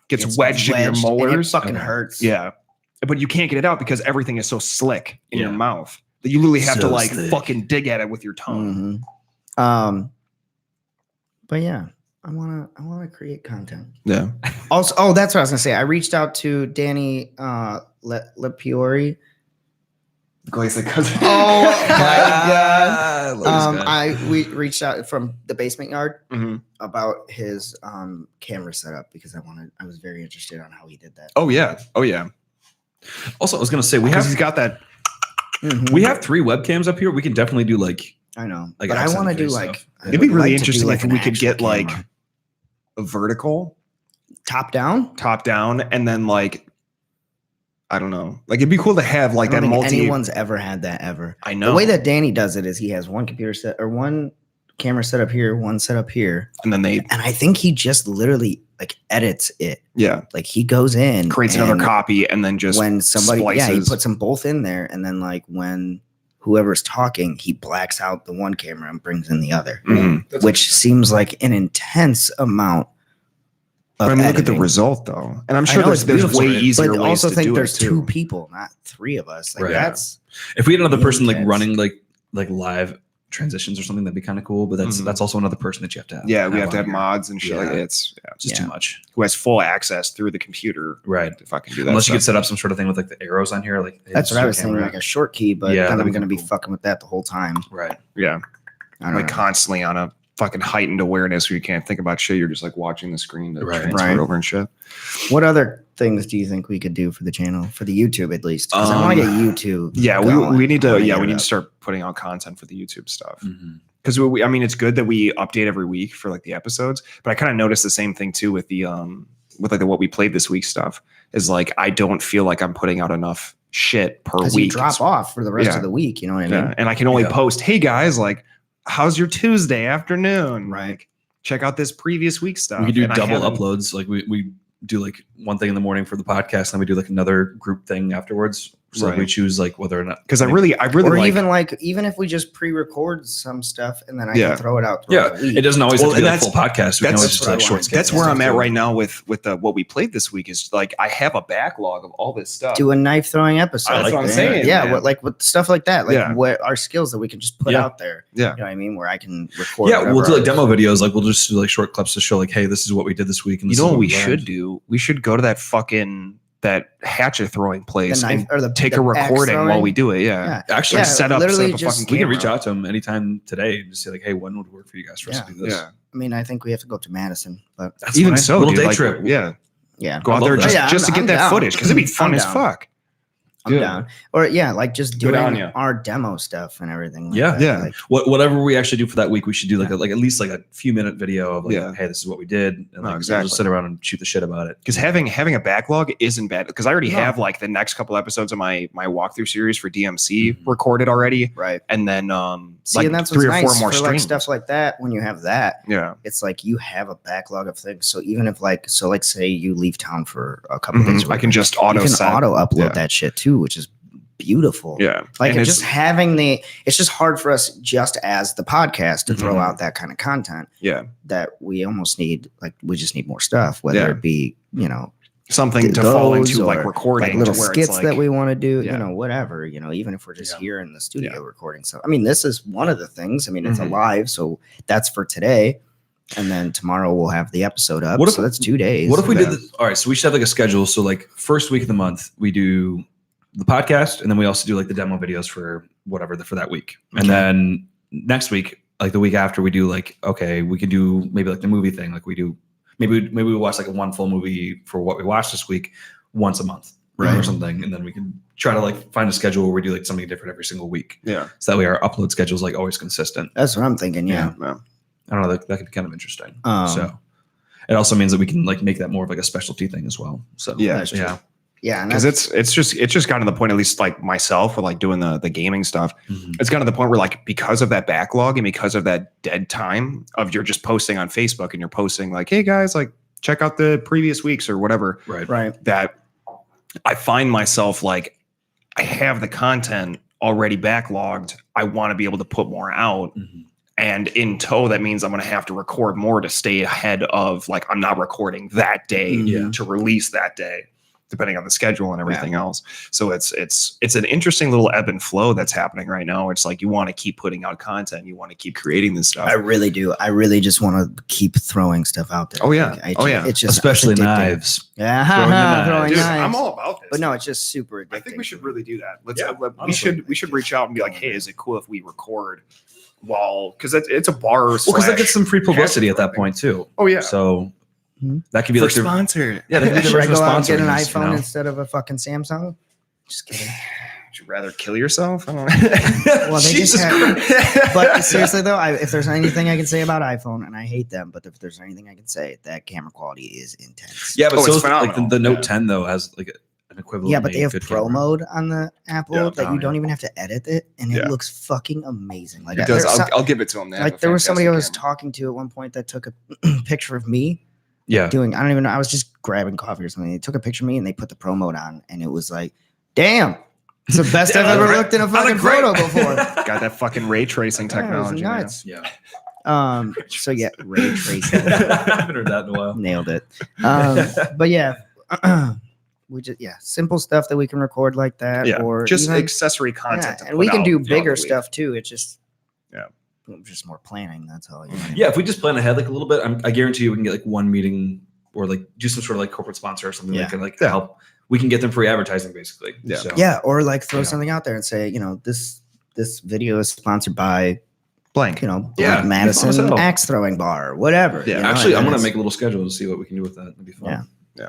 gets wedged in your molars. And it fucking hurts. Yeah, but you can't get it out because everything is so slick in your mouth that you literally have to like fucking dig at it with your tongue. But yeah, I wanna create content. Yeah. Also, that's what I was gonna say. I reached out to Danny Lepiori. Glaze cousin. Oh my god! We reached out from the basement yard about his camera setup because I was very interested on how he did that. Oh yeah. Also, I was gonna say he's got that. We have 3 webcams up here. We can definitely do like. I know, like but I want to do like. It'd be really interesting if we could get like a vertical, top down, and then like. I don't know. Like it'd be cool to have like that anyone's ever had that ever. I know. The way that Danny does it is he has one computer set or one camera set up here, one set up here. And then and I think he just literally like edits it. Yeah. Like he goes in, creates another copy, and then just when somebody splices. he puts them both in there, and then like when whoever's talking, he blacks out the one camera and brings in the other. Which seems like an intense amount. But I mean, look at the result, though, and I'm sure there's way easier ways to do it. But I also think there's 2 people, not 3 of us. Like that's if we had another person like running like live transitions or something, that'd be kind of cool. But that's also another person that you have to have. Yeah, we have to have mods and shit. Like it's just too much. Who has full access through the computer? Right. If I can do that, unless you could set up some sort of thing with like the arrows on here, like that's what I was thinking, like a short key. But then I'm going to be fucking with that the whole time. Right. Yeah. Like constantly on a fucking heightened awareness where you can't think about shit. You're just like watching the screen to transfer over and shit. What other things do you think we could do for the channel, for the YouTube at least? Because I want to get YouTube. Yeah, we need to. Yeah, we need to start putting out content for the YouTube stuff. Because I mean, it's good that we update every week for like the episodes, but I kind of noticed the same thing too with the with like the what we played this week stuff. Is like I don't feel like I'm putting out enough shit per week. You drop off for the rest of the week. You know what I mean? And I can only post, hey guys, like. How's your Tuesday afternoon? Right. Like, check out this previous week's stuff. We could do double uploads. Like we do like one thing in the morning for the podcast, and then we do like another group thing afterwards. So like we choose like whether or not. Because I really or like, even if we just pre-record some stuff and then I can throw it out. The week. It doesn't always have to be a full podcast. We can always just like short. That's where I'm at right now with what we played this week. Is like I have a backlog of all this stuff. Do a knife throwing episode. That's what I'm saying. Yeah, with stuff like that. Like what our skills that we can just put out there. Yeah, you know what I mean. Where I can record. Yeah, we'll do like demo videos. Like we'll just do like short clips to show like, hey, this is what we did this week. And you know what we should do? We should go to that hatchet throwing place and take a recording while we do it. Yeah. Actually set up a fucking camera. We can reach out to them anytime today and just say like, hey, when would work for you guys for us to do this? Yeah. I mean, I think we have to go to Madison, but that's even so, little day like, trip. Yeah. Go out there just to get that footage because it'd be fun as fuck. I'm down. Or like just doing our demo stuff and everything. Like whatever we actually do for that week, we should do like at least like a few minute video of like, hey, this is what we did, and like just sit around and shoot the shit about it. Because having a backlog isn't bad. Because I already have like the next couple episodes of my walkthrough series for DMC recorded already, right? And then like and that's 3 or 4 more streams. Like stuff like that. When you have that, it's like you have a backlog of things. So even if like say you leave town for a couple days, I can just auto upload that shit too, which is beautiful. Yeah. Like just having it's just hard for us just as the podcast to throw out that kind of content. Yeah. That we almost need, like, we just need more stuff, whether it be, something to fall into, like recording, like little skits that we want to do, whatever, even if we're just here in the studio recording. So, I mean, this is one of the things. I mean, it's a live, so that's for today. And then tomorrow we'll have the episode up. So that's 2 days. What if we did this? All right. So we should have like a schedule. So like first week of the month, we do the podcast, and then we also do like the demo videos for whatever for that week. And then next week, like the week after, we do like, okay, we could do maybe like the movie thing. Like we do, maybe we watch like a one full movie for what we watched this week once a month, right? Or something. And then we can try to like find a schedule where we do like something different every single week. Yeah. So that way our upload schedule is like always consistent. That's what I'm thinking. Yeah. I don't know. That could be kind of interesting. So it also means that we can like make that more of like a specialty thing as well. So yeah, because it's just gotten to the point, at least like myself with like doing the gaming stuff, it's gotten to the point where like because of that backlog and because of that dead time of you're just posting on Facebook and you're posting like, hey guys, like check out the previous weeks or whatever. Right. That I find myself like I have the content already backlogged. I want to be able to put more out. And in tow, that means I'm going to have to record more to stay ahead of like I'm not recording that day to release that day, depending on the schedule and everything else. So it's an interesting little ebb and flow that's happening right now. It's like you want to keep putting out content, you want to keep creating this stuff. I really do. I really just want to keep throwing stuff out there. Oh yeah, It's just especially knives. Yeah, throwing knives. I'm all about this. But no, it's just super addicting. I think we should really do that. We should reach out and be like, hey, is it cool if we record while because it's a bar? Well, because that gets some free publicity at that point too. Oh yeah. So. That could be like sponsored. Yeah, that could be the Should I go out and sponsor. get an iPhone instead of a fucking Samsung? Just kidding. rather kill yourself? I don't know. Well, they just have, but seriously though, if there's anything I can say about iPhone, and I hate them, but if there's anything I can say, that camera quality is intense. Yeah, but it's phenomenal. Like the Note 10 though has like an equivalent. Yeah, but they have Pro mode on the Apple that you don't even have to edit it, and it looks fucking amazing. Like it does. I'll give it to them. Like there was somebody I was talking to at one point that took a picture of me. Yeah, I don't even know. I was just grabbing coffee or something. They took a picture of me and they put the Pro mode on, and it was like, damn, it's the best I've ever looked in a fucking photo before. Got that fucking ray tracing technology. Nuts. Yeah. So yeah, ray tracing. I haven't heard that in a while. Nailed it. But yeah, we just simple stuff that we can record like that, or just even, accessory content. And we can do bigger stuff too. It's just just more planning. That's all. Yeah, if we just plan ahead like a little bit, I guarantee you we can get like one meeting or like do some sort of like corporate sponsor or something that can like help. We can get them free advertising basically. Yeah. So, or like throw something out there and say, this video is sponsored by blank. Madison axe throwing bar or whatever. Yeah, actually, I'm gonna make a little schedule to see what we can do with that. That'd be fun. Yeah.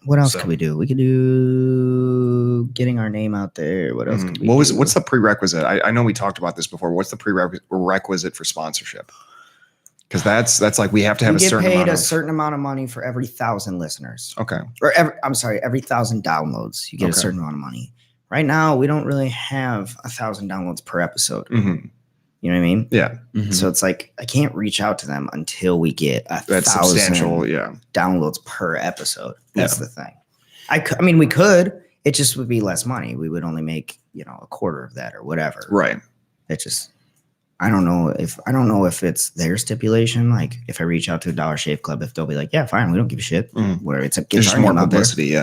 What else could we do? We could do getting our name out there. What else could we do? What's the prerequisite? I know we talked about this before. What's the prerequisite for sponsorship? Because that's like we have to have a certain amount of money for every 1,000 listeners. Okay. Or every 1,000 downloads. You get a certain amount of money. Right now, we don't really have 1,000 downloads per episode. Mm-hmm. You know what I mean? Yeah. Mm-hmm. So it's like I can't reach out to them until we get 1,000 downloads per episode. That's the thing. I mean, we could. It just would be less money. We would only make a quarter of that or whatever. Right. It just I don't know if it's their stipulation. Like if I reach out to a Dollar Shave Club, if they'll be like, yeah, fine, we don't give a shit. Where it's just more publicity,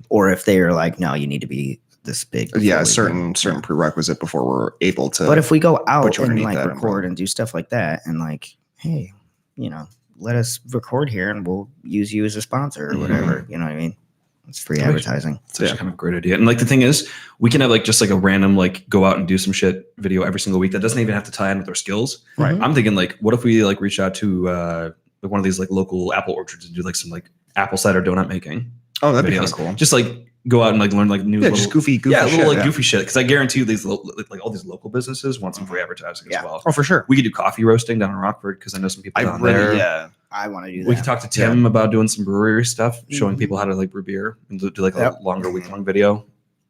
Or if they're like, no, you need to be this big. Yeah, certain prerequisite before we're able to. But if we go out and like record and do stuff like that, and like, hey, let us record here, and we'll use you as a sponsor or whatever. You know what I mean? It's free advertising. It's actually kind of a great idea. And like the thing is, we can have like just like a random like go out and do some shit video every single week that doesn't even have to tie in with our skills. Right. I'm thinking like, what if we like reach out to like one of these like local apple orchards and do like some like apple cider donut making. Oh, that'd be kind of cool. Just like go out and like learn like new just goofy shit, goofy shit. Because I guarantee you these like all these local businesses want some free advertising as well. Oh, for sure. We could do coffee roasting down in Rockford because I know some people down there. Yeah. I want to do that. We could talk to Tim about doing some brewery stuff, showing people how to like brew beer and do like a longer week-long video,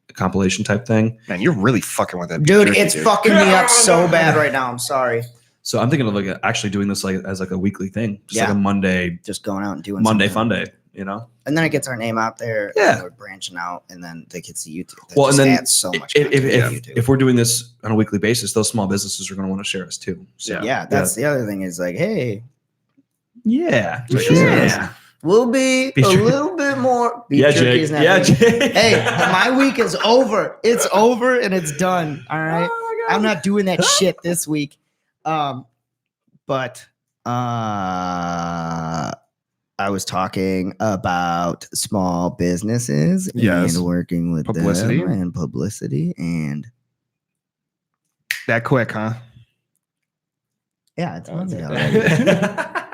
a compilation type thing. Man, you're really fucking with that. Dude, it's fucking me up so bad right now. I'm sorry. So I'm thinking of like actually doing this like as like a weekly thing, just like a Monday, just going out and doing Monday fun day, And then it gets our name out there. Yeah, and we're branching out, and then they get to YouTube. Well, and then adds so much. If we're doing this on a weekly basis, those small businesses are going to want to share us too. So yeah, that's the other thing is like, hey. Yeah. We'll be a little bit more. Jake. Hey, my week is over. It's over and it's done. All right. Oh, I'm not doing that shit this week. But I was talking about small businesses and working with publicity and that quick, huh? Yeah, it's Monday already.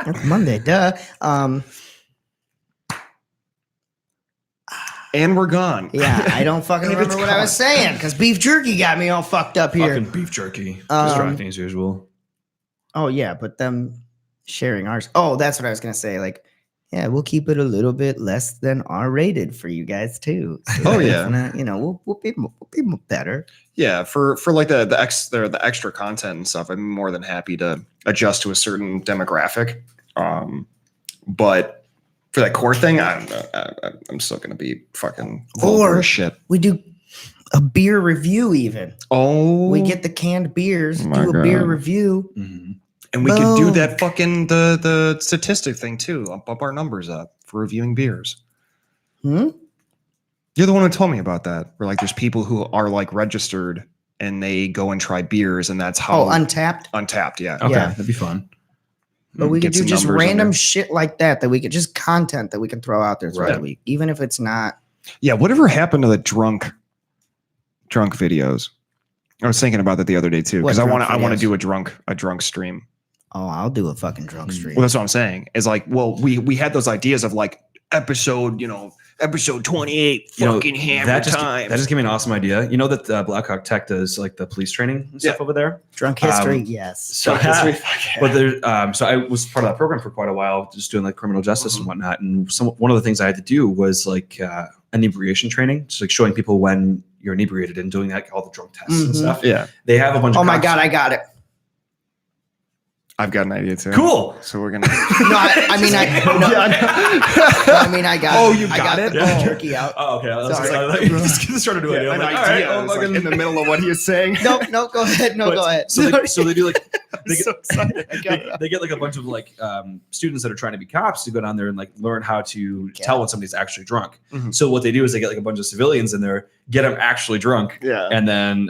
It's Monday, duh. And we're gone. Yeah, I don't fucking remember what I was saying because beef jerky got me all fucked up here. Fucking beef jerky. Distracting as usual. Oh, yeah, but them sharing ours. Oh, that's what I was going to say. Like, yeah, we'll keep it a little bit less than R-rated for you guys, too. So we'll be better. Yeah, for like the extra content and stuff, I'm more than happy to adjust to a certain demographic. But for that core thing, I'm still gonna be fucking vulgar as shit. We do a beer review even. Oh, we get the canned beers, do a beer review, and we could do that fucking the statistic thing too. Up our numbers up for reviewing beers. You're the one who told me about that. Where like there's people who are like registered and they go and try beers, and that's how Untapped. Untapped, yeah. Okay, that'd be fun. But we could do just random shit like that we could just content that we can throw out there throughout the week, even if it's not. Yeah, whatever happened to the drunk videos? I was thinking about that the other day too, because I want to do a drunk stream. Oh, I'll do a fucking drunk stream. Well, that's what I'm saying. Is like, well, we had those ideas of like episode, Episode 28, fucking hammer time. That just gave me an awesome idea. You know that Blackhawk Tech does like the police training and stuff over there? Drunk history, yes. So, but there, so I was part of that program for quite a while, just doing like criminal justice and whatnot. And one of the things I had to do was like inebriation training, just like showing people when you're inebriated and doing like all the drunk tests and stuff. Yeah. They have a bunch of my God, I got it. I've got an idea too. Cool. So we're gonna. I got. Oh, you got it. The turkey out. Oh, okay. I was just started doing it. An idea. I was like in the middle of what he was saying. No, go ahead. Go ahead. So they do like. They get like a bunch of like students that are trying to be cops to go down there and like learn how to tell when somebody's actually drunk. So what they do is they get like a bunch of civilians in there, get them actually drunk, and then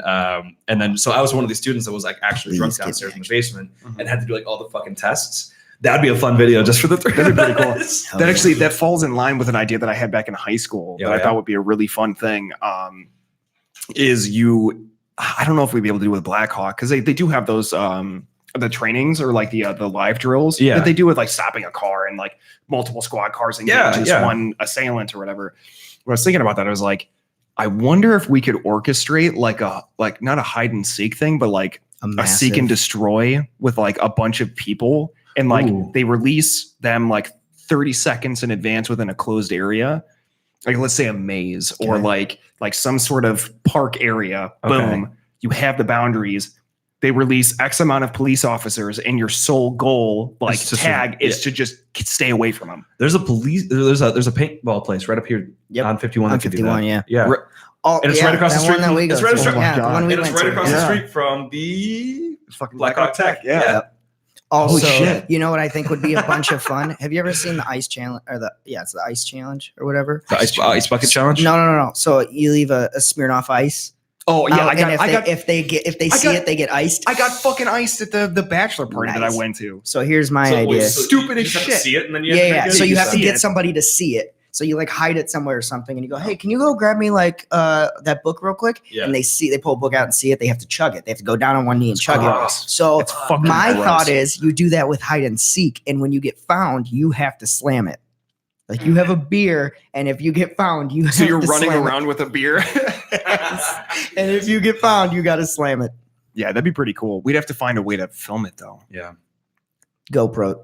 so I was one of these students that was like actually drunk downstairs in the basement and had to do like all the fucking tests. That'd be a fun video just for the three. That'd be pretty cool. That falls in line with an idea that I had back in high school that I thought would be a really fun thing. I don't know if we'd be able to do with Blackhawk because they do have those the trainings or like the live drills that they do with like stopping a car and like multiple squad cars and just one assailant or whatever. When I was thinking about that, I was like, I wonder if we could orchestrate like not a hide and seek thing, but like a seek and destroy with like a bunch of people and like they release them like 30 seconds in advance within a closed area. Like let's say a maze or like some sort of park area. Boom. You have the boundaries. They release X amount of police officers and your sole goal is to just stay away from them. There's a paintball place right up here on 51. On 51, yeah. And it's right across the street. It's right across the street from the fucking Blackhawk Tech. Yeah. Also, you know what I think would be a bunch of fun? Have you ever seen the ice challenge or it's the ice challenge or whatever? The ice bucket challenge? No. So you leave a Smirnoff Ice. Oh yeah, if they see it, they get iced. I got fucking iced at the bachelor party that I went to. So here's my idea. Stupid as shit. See it and then you So you have to get somebody to see it. So you like hide it somewhere or something, and you go, "Hey, can you go grab me like that book real quick?" Yeah. And they pull a book out and see it. They have to chug it. They have to go down on one knee and chug it. So my thought is, you do that with hide and seek, and when you get found, you have to slam it. Like you have a beer, and if you get found, you're running around with a beer. And if you get found, you got to slam it. Yeah, that'd be pretty cool. We'd have to find a way to film it though. Yeah. GoPro.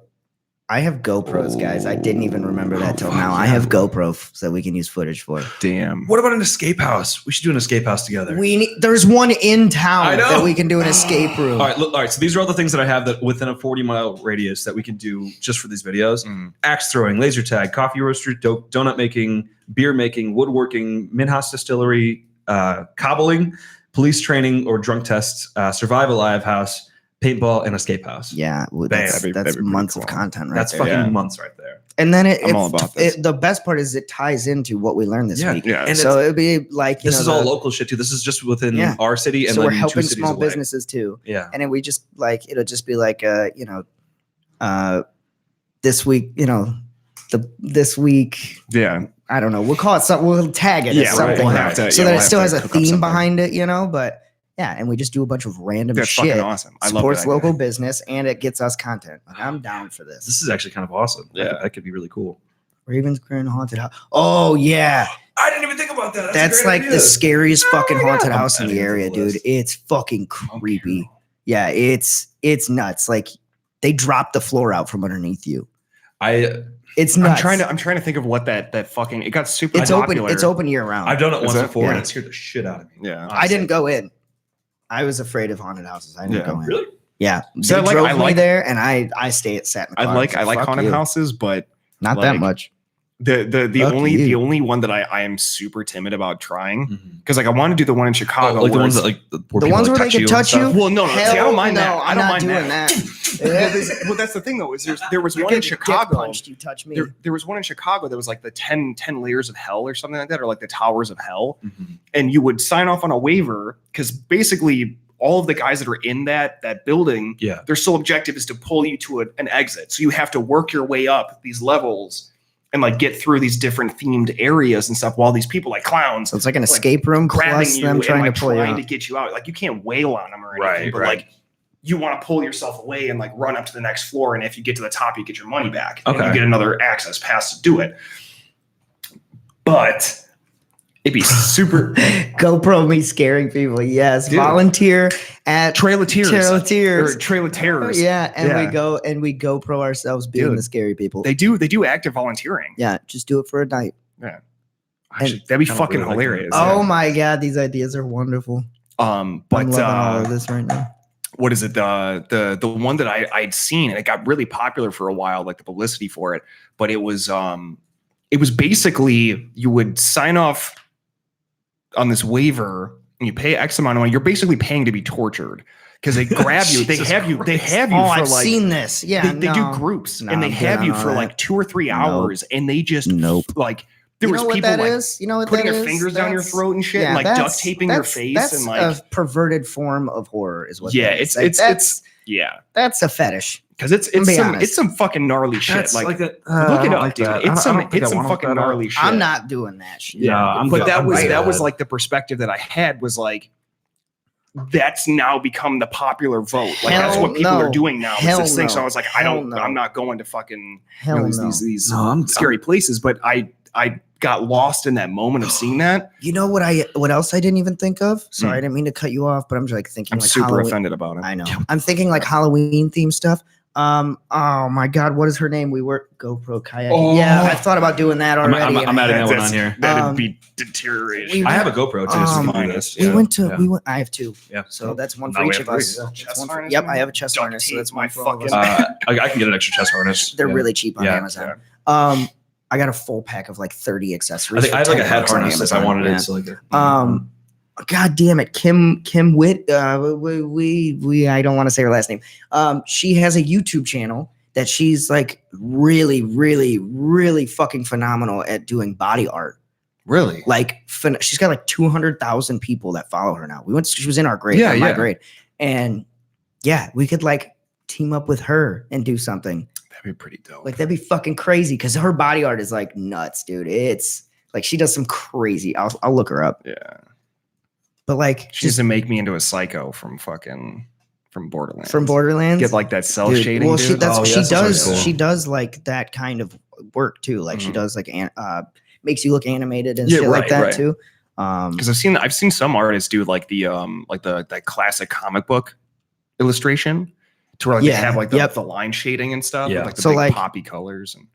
I have GoPros, guys. I didn't even remember that till now. I have GoPro that we can use footage for. Damn. What about an escape house? We should do an escape house together. There's one in town that we can do an escape room. All right. So these are all the things that I have that within a 40-mile radius that we can do just for these videos. Axe throwing, laser tag, coffee roastery, donut making, beer making, woodworking, Minhas distillery, cobbling, police training or drunk tests, survive a live house, paintball, and escape house. Yeah, that's months of content right there. That's fucking months right there. And then I'm all about this. The best part is it ties into what we learned this week. Yeah. And so it'd be like this is all local shit too. This is just within our city, and so we're helping small businesses too. Yeah, and then we just like it'll just be like this week, this week. Yeah. I don't know. We'll call it something. We'll tag it as something so that it still has a theme behind it, but. Yeah, and we just do a bunch of random shit. Fucking awesome. I love supports local business, and it gets us content. Like, I'm down for this. This is actually kind of awesome. Yeah, that could be really cool. Ravens Grand Haunted House. Oh yeah, I didn't even think about that. That's like the scariest fucking haunted house in the area, dude. It's fucking creepy. Yeah, it's nuts. Like they drop the floor out from underneath you. It's nuts. I'm trying to think of what that fucking. It got super. It's popular. It's open year round. I've done it once before, and it scared the shit out of me. Yeah, I didn't go in. I was afraid of haunted houses. I didn't go in. Really? Yeah. They drove me there, and I sat in the car. I like haunted houses, but not that much. The only one that I am super timid about trying because I want to do the one in Chicago. Like the ones that where they can touch you. Well, no, see, I don't mind that. I don't mind doing that. Well, that's the thing though. Is there was one in Chicago. Punched, you touch me. There was one in Chicago that was like the 10 layers of hell or something like that, or like the towers of hell, and you would sign off on a waiver because basically all of the guys that are in that building, their sole objective is to pull you to an exit. So you have to work your way up these levels and like get through these different themed areas and stuff while these people like clowns. So it's like an escape room grabbing you and trying to get you out. Like you can't wail on them or anything, but like you want to pull yourself away and like run up to the next floor. And if you get to the top, you get your money back. And you get another access pass to do it. but it'd be super. GoPro me scaring people. Yes, dude. Volunteer at Trail of Tears. Or Trail of Terrors. Yeah, and we GoPro ourselves being the scary people. They do active volunteering. Yeah, just do it for a night. Yeah, actually, that'd be fucking really hilarious. Oh my god, these ideas are wonderful. But I'm loving all of this right now. What is it? The one that I'd seen, and it got really popular for a while, like the publicity for it. But it was basically you would sign off on this waiver and you pay X amount of money. You're basically paying to be tortured because they grab you. They have you. They have you. Oh, for I've seen this. Yeah, they do groups and they have you for like 2 or 3 hours, and they just like. There was people like putting their fingers down your throat and shit, and like duct taping your face, and like a perverted form of horror is what. Yeah, it's that's a fetish because it's some fucking gnarly shit. Like look it up, dude. It's some fucking gnarly shit. I'm not doing that shit. Yeah, but that was like the perspective that I had was like. That's now become the popular vote. Like that's what people are doing now. It's this thing. So I was like, I'm not going to fucking these scary places. But I got lost in that moment of seeing that. You know what else I didn't even think of? Sorry, I didn't mean to cut you off, but I'm just like thinking. I'm like super offended about it. I know. I'm thinking like Halloween themed stuff. Oh my god, what is her name? We were GoPro kayaking. Oh. Yeah, I thought about doing that already. I'm adding that one on here. That'd be deterioration. I have a GoPro too. We went. I have 2. Yeah, so that's one for each of us. Yep, I have a chest harness. So that's one for all of us. I can get an extra chest harness. They're really cheap on Amazon. I got a full pack of like 30 accessories. I have like a head harness if I wanted it. So like God damn it, Kim Witt. I don't want to say her last name. She has a YouTube channel that she's like really, really, really fucking phenomenal at doing body art. Really? Like she's got like 200,000 people that follow her now. She was in our grade, my grade, and we could like team up with her and do something. That'd be pretty dope. Like that'd be fucking crazy because her body art is like nuts, dude. It's like she does some crazy. I'll look her up. Yeah. But like she used to make me into a psycho from Borderlands. From Borderlands, get like that cell shading. Well, she does like that kind of work too. Like she does like makes you look animated and shit like that too. Because I've seen some artists do like the classic comic book illustration to where like they have like the line shading and stuff. With, like the big poppy colors and.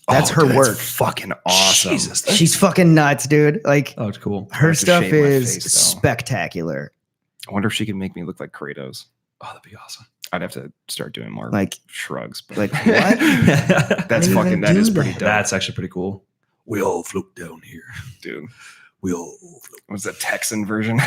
That's her work. Fucking awesome. Jesus, she's fucking nuts, dude. Like, it's cool. Her stuff is spectacular. I wonder if she can make me look like Kratos. Oh, that'd be awesome. I'd have to start doing more like shrugs. But like what? That is pretty dope. That's actually pretty cool. We all float down here, dude. We all float. What's the Texan version?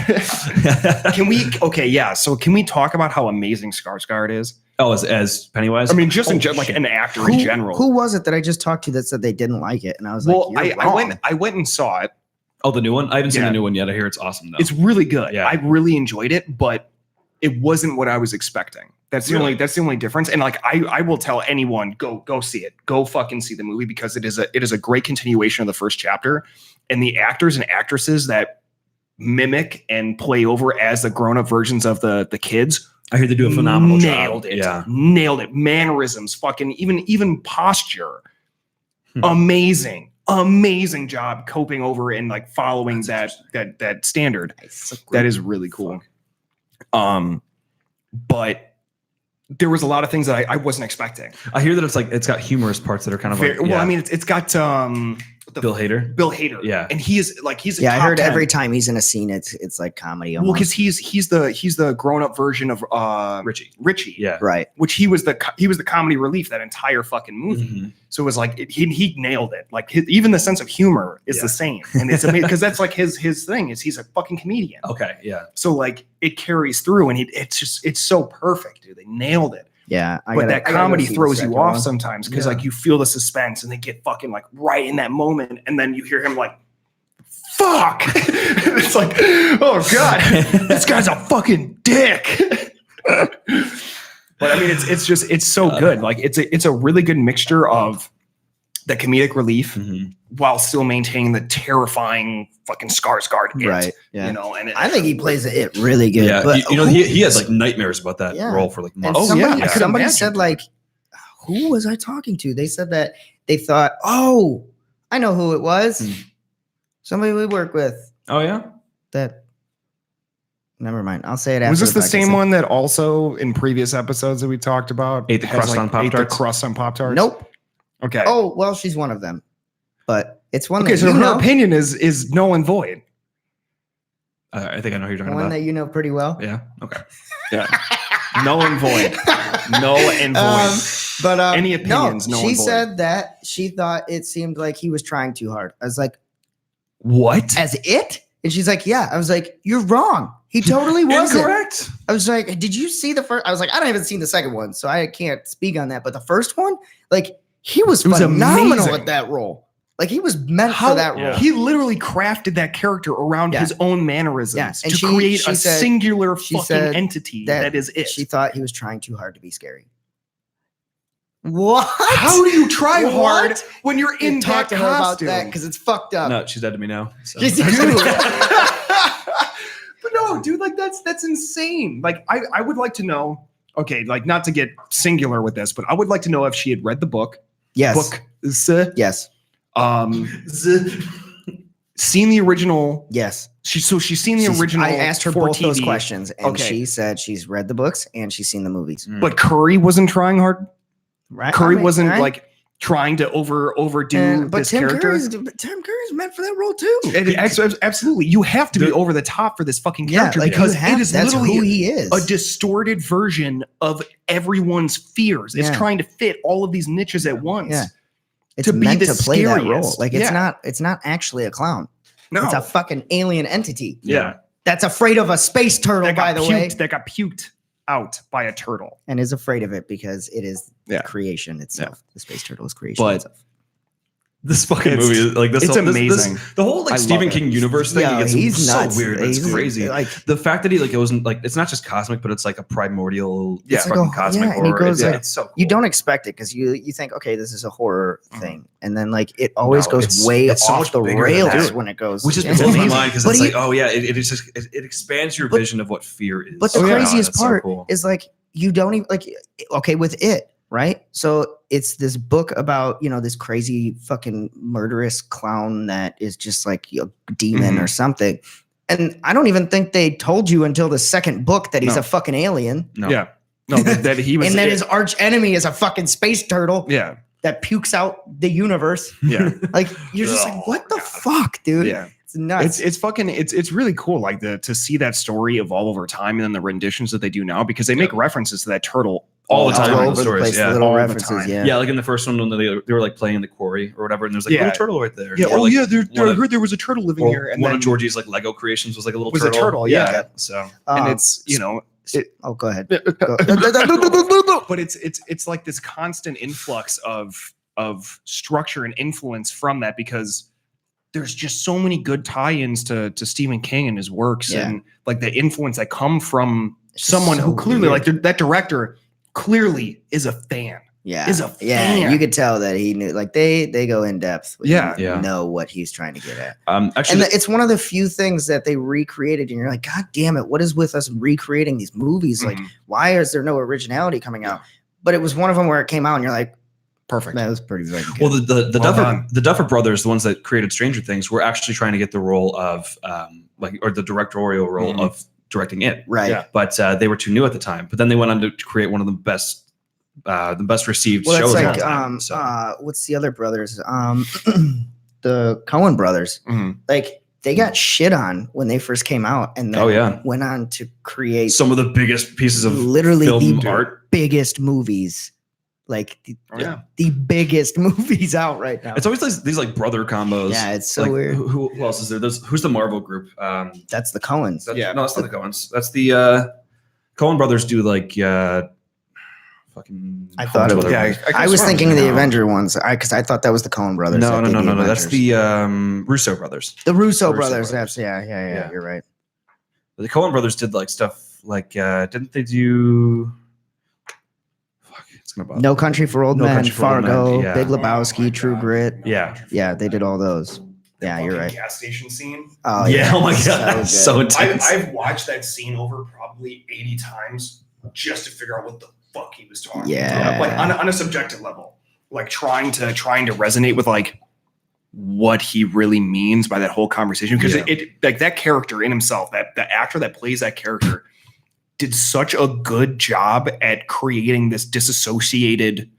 Can we? Okay, yeah. So can we talk about how amazing Skarsgård is? Oh, as Pennywise? I mean, just like an actor in general. Who was it that I just talked to that said they didn't like it? And I was like, I went and saw it. Oh, the new one? I haven't seen the new one yet. I hear it's awesome though. It's really good. Yeah. I really enjoyed it, but it wasn't what I was expecting. That's the only difference. And like I will tell anyone, go see it. Go fucking see the movie because it is a great continuation of the first chapter. And the actors and actresses that mimic and play over as the grown-up versions of the kids. I hear they do a phenomenal job. Nailed it. Yeah. Nailed it. Mannerisms, fucking even posture. Amazing job coping over and like following that standard. That is really cool. But there was a lot of things that I wasn't expecting. I hear that it's got humorous parts that are kind of well, I mean, it's got Bill Hader. Yeah. And he's a I heard 10. Every time he's in a scene, it's like comedy. Well, because he's the grown up version of Richie. Yeah. Right. Which he was the comedy relief that entire fucking movie. Mm-hmm. So it was like he nailed it. Like even the sense of humor is the same, and it's amazing because that's like his thing is he's a fucking comedian. Okay. Yeah. So like it carries through, and it's so perfect, dude. They nailed it. Yeah, but that comedy throws you off sometimes because like you feel the suspense and they get fucking like right in that moment, and then you hear him like, "Fuck!" It's like, oh god, this guy's a fucking dick. But I mean, it's so good. Like it's a really good mixture of the comedic relief while still maintaining the terrifying fucking Skarsgård. Right. Yeah. You know, and I think he plays it really good. Yeah. But he has like nightmares about that role for like months. Somebody said like, who was I talking to? They said that they thought, oh, I know who it was. Somebody we work with. Oh yeah. That. Never mind. I'll say it after. Was this the same one that also in previous episodes that we talked about ate the crust on Pop-Tarts? Ate the crust on Pop-Tarts? Nope. Okay. Oh well, she's one of them, but it's one. Okay, so her opinion is null and void. I think I know who you're talking one about. That you know pretty well. Yeah. Okay. Yeah. Null and void. Null and void. But any opinions? No, null she and void. said that she thought it seemed like he was trying too hard. I was like, what? As it? And she's like, yeah. I was like, you're wrong. He totally wasn't. Incorrect. I was like, did you see the first? I was like, I don't even seen the second one, so I can't speak on that. But the first one, like, he was phenomenal amazing. at that role. Like, he was meant for that role. He literally crafted that character around his own mannerisms to create a singular fucking entity that is it. She thought he was trying too hard to be scary. What? How do you try hard when you're in that costume? About that because it's fucked up. No, she's dead to me now. So. But no, dude, like that's insane. Like I would like to know. Okay, like not to get singular with this, but I would like to know if she had read the book. Yes. Book. Yes. Seen the original. Yes. She's seen the original. I asked her both TV. those questions, and she said she's read the books and she's seen the movies. But Curry wasn't trying hard. Right. Curry wasn't like trying to overdo this character. Tim Curry's meant for that role too. Absolutely, you have to be over the top for this fucking character because it is literally who he is. A distorted version of everyone's fears. It's trying to fit all of these niches at once. Yeah. It's meant to play that role. Like it's not actually a clown. No, it's a fucking alien entity. Yeah, that's afraid of a space turtle. By the way, that got puked out by a turtle and is afraid of it because it is creation itself. The space turtle is creation itself. This fucking movie is like this. It's amazing. The whole like Stephen King universe thing. He's so nuts. Weird. It's crazy. Like the fact that it wasn't like it's not just cosmic, but it's like a primordial. Fucking cosmic horror. It's so cool. You don't expect it because you think, okay, this is a horror thing, and then like it always goes way off the rails when it goes. Which just blows my mind because it's like, oh yeah, it expands your vision of what fear is. But the craziest part is like you don't even like. Okay, with it. Right. So it's this book about, this crazy fucking murderous clown that is just like a demon or something. And I don't even think they told you until the second book that he's a fucking alien. No. Yeah. No, that he was. And that his arch enemy is a fucking space turtle. Yeah. That pukes out the universe. Yeah. Like you're just like, what the fuck, dude? Yeah. It's nuts. It's really cool, like to see that story evolve over time and then the renditions that they do now because they make references to that turtle all the time in the stories. Little references. Yeah, like in the first one when they were like playing in the quarry or whatever, and there's like a little turtle right there. Yeah. Like, I heard there was a turtle living here. And one of Georgie's like Lego creations was like a little turtle. A turtle. Yeah. So and it's go ahead. But it's like this constant influx of structure and influence from that because there's just so many good tie-ins to Stephen King and his works and like the influence that come from someone who clearly like that director clearly is a fan. Yeah. Is a fan. You could tell that he knew like they go in depth. Know what he's trying to get at. Actually, it's one of the few things that they recreated and you're like, God damn it, what is with us recreating these movies? Like, why is there no originality coming out? But it was one of them where it came out and you're like, perfect. That was pretty good. Well, the Duffer brothers, the ones that created Stranger Things, were actually trying to get the role of or the directorial role of directing it. Right. Yeah. But they were too new at the time. But then they went on to create one of the best received shows of all time. What's the other brothers? The Coen brothers. Like they got shit on when they first came out, and then went on to create some of the biggest pieces of literally film the art, biggest movies. Like the biggest movies out right now. It's always these like brother combos. Yeah, it's so weird. Who else is there? Who's the Marvel group? That's the Coens. No, that's not the Coens. That's the Coen brothers do like fucking. I thought it was. Yeah, I was thinking of the Avenger ones because I thought that was the Coen brothers. No. That's the Russo brothers. The Russo brothers. That's yeah. You're right. The Coen brothers did like stuff like didn't they do? No Country for Old Men, Fargo, Big Lebowski, True Grit. Yeah, they did all those. Yeah, you're right. Gas station scene. Oh yeah! Oh my god, so intense. I've watched that scene over probably 80 times just to figure out what the fuck he was talking about. Like on a subjective level, like trying to resonate with like what he really means by that whole conversation, because it like that character in himself, that the actor that plays that character did such a good job at creating this disassociated,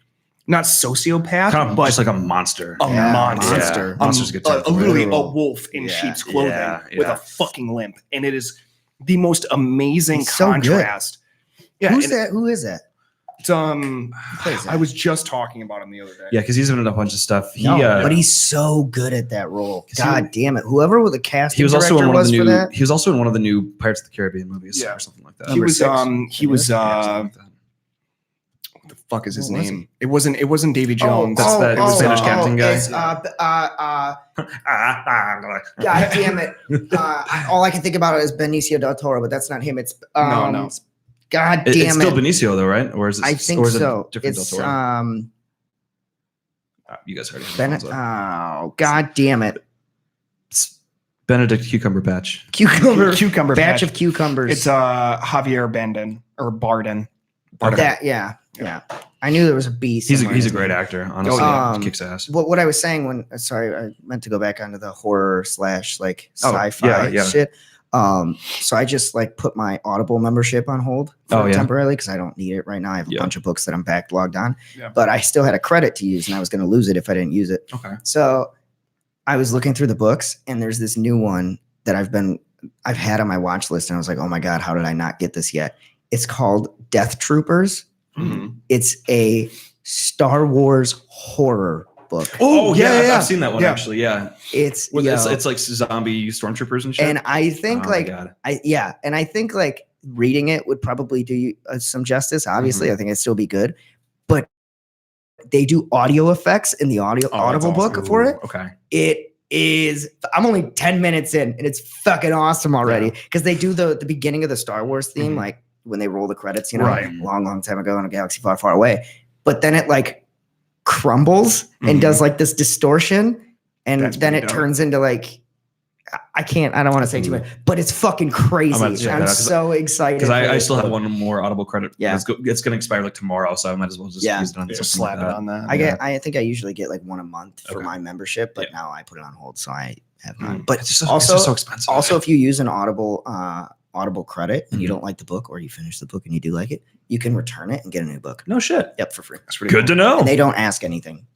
not sociopath, but just like a monster. Monster. Yeah. Monster's a good term. Literally a wolf in sheep's clothing with a fucking limp. And it is the most amazing contrast. Yeah. Who is that? It's I was just talking about him the other day. Yeah, because he's been in a bunch of stuff. But he's so good at that role. God damn it! Whoever the casting he was also in one of the new. That? He was also in one of the new Pirates of the Caribbean movies, or something like that. He was. What the fuck is his name? It wasn't Davy Jones. That's that Spanish captain guy. God damn it! All I can think about is Benicio del Toro, but that's not him. It's no. God damn it! It's still Benicio though, right? Or is it? I think so. Different it's Del Toro? You guys heard it. Oh, God damn it! It's Benedict Cumberbatch. Cucumber batch of cucumbers. It's Javier Bardem or Bardem. Yeah. I knew there was a B. He's a great actor. Honestly, he kicks ass. What I was saying I meant to go back onto the horror / like sci-fi shit. So I just like put my Audible membership on hold temporarily because I don't need it right now. I have a bunch of books that I'm backlogged on, but I still had a credit to use and I was going to lose it if I didn't use it. Okay. So I was looking through the books and there's this new one that I've had on my watch list and I was like, oh my God, how did I not get this yet? It's called Death Troopers. Mm-hmm. It's a Star Wars horror book. Oh yeah, I've seen that one actually. Yeah, it's like zombie stormtroopers and shit. And I think and I think like reading it would probably do you some justice. Obviously, I think it'd still be good, but they do audio effects in the Audible book for it. Okay, it is. I'm only 10 minutes in, and it's fucking awesome already because they do the beginning of the Star Wars theme like when they roll the credits, long time ago in a galaxy far, far away. But then it like crumbles and does like this distortion, and then it turns into like I don't want to say too much, but it's fucking crazy. I'm so excited because I still have one more Audible credit. Yeah, it's going to expire like tomorrow, so I might as well just use it on just slap it on that. I think I usually get like one a month for my membership, but now I put it on hold, so I have none. But it's just so expensive. Also, if you use an Audible credit and you don't like the book or you finish the book and you do like it, you can return it and get a new book. No shit. Yep, for free. That's pretty good to know. And they don't ask anything.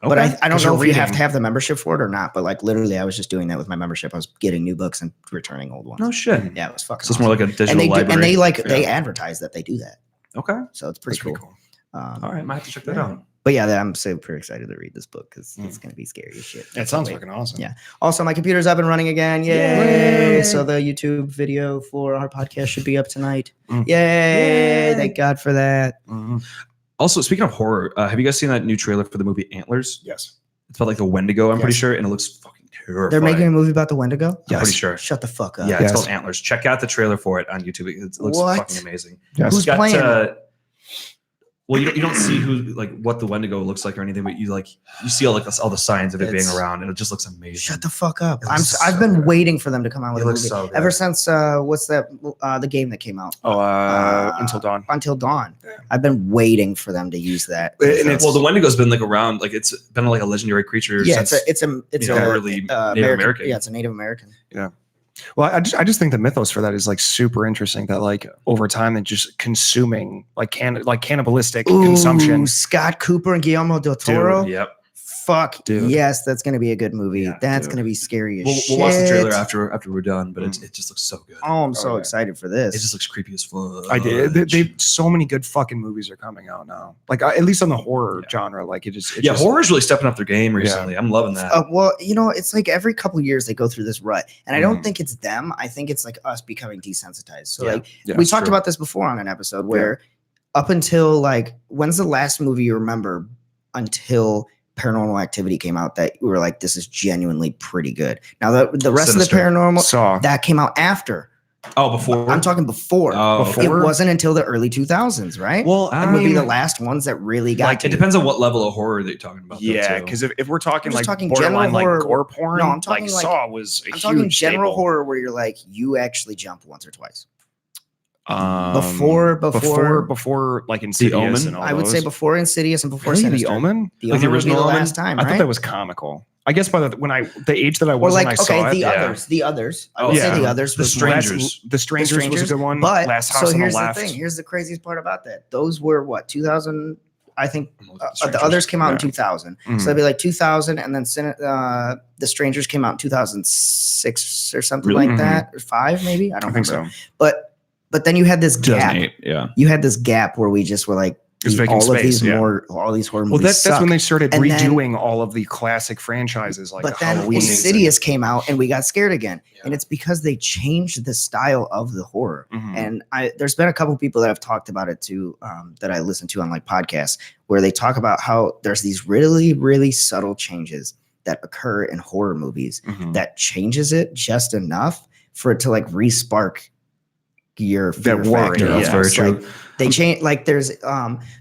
Okay. But I don't know if you have to have the membership for it or not. But like literally, I was just doing that with my membership. I was getting new books and returning old ones. No shit. Yeah, it was fucking. So it's more like a digital library. And they advertise that they do that. Okay. So it's pretty cool. All right, I might have to check that out. But yeah, I'm super excited to read this book because it's going to be scary as shit. It sounds fucking awesome. Yeah. Also, my computer's up and running again. Yay! So the YouTube video for our podcast should be up tonight. Yay! Thank God for that. Also, speaking of horror, have you guys seen that new trailer for the movie Antlers? Yes. It's about like the Wendigo, I'm pretty sure, and it looks fucking terrifying. They're making a movie about the Wendigo? Yeah, I'm pretty sure. Shut the fuck up. Yeah, it's called Antlers. Check out the trailer for it on YouTube. It looks fucking amazing. Yes. Who's playing it? Well, you don't see what the Wendigo looks like or anything, but you see all the signs of it being around, and it just looks amazing. Shut the fuck up! I've been waiting for them to come out with a movie ever since what's that the game that came out? Until Dawn. Until Dawn. Yeah. I've been waiting for them to use that. The Wendigo's been around, it's been a legendary creature. Yeah, since, it's a early Native American. Yeah, it's a Native American. Yeah. Well, I just think the mythos for that is super interesting. That over time, they're just consuming cannibalistic consumption. Scott Cooper and Guillermo del Toro. Dude, yep. Fuck, dude. Yes, that's gonna be a good movie. Yeah, that's gonna be scary as shit. We'll watch the trailer after we're done, but it just looks so good. Oh, I'm so excited for this. It just looks creepy as fuck. I did. They so many good fucking movies are coming out now. At least on the horror genre. Horror's really stepping up their game recently. I'm loving that. Well, it's like every couple of years they go through this rut, and I don't think it's them. I think it's like us becoming desensitized. So we talked about this before on an episode where up until when's the last movie you remember until Paranormal Activity came out that we were like, this is genuinely pretty good. Now the rest Sinister. of the Paranormal Saw that came out after. Oh, before? I'm talking before. It wasn't until the early 2000s, right? Well, it would be the last ones that really got. It depends on what level of horror that you're talking about. Yeah, because if we're talking general horror, gore porn, no, I'm talking Saw was. I'm talking general horror where you're you actually jump once or twice. Before Insidious Omen? and all I would say before Insidious and before The Sinister. Omen? The Omen the original would be the Omen? last time, I right? thought that was comical. I guess by the age that I was when I saw it. The others. I would say the others. The Strangers. The Strangers was a good one. But Last House on the Left. The thing. Here's the craziest part about that. Those were what 2000. I think the others came out in 2000. So it'd be like 2000, and then the Strangers came out in 2006 or something like that, or 5 maybe. I don't think so. But then you had this gap. You had this gap where we just were like, all these horror movies. Well, that's when they started redoing all of the classic franchises, like but then Halloween. Insidious came out, and we got scared again. And it's because they changed the style of the horror. And there's been a couple people that have talked about it too, that I listen to on like podcasts, where they talk about how there's these really, really subtle changes that occur in horror movies that changes it just enough for it to like re-spark your fear factor. That's very true. They change, like there's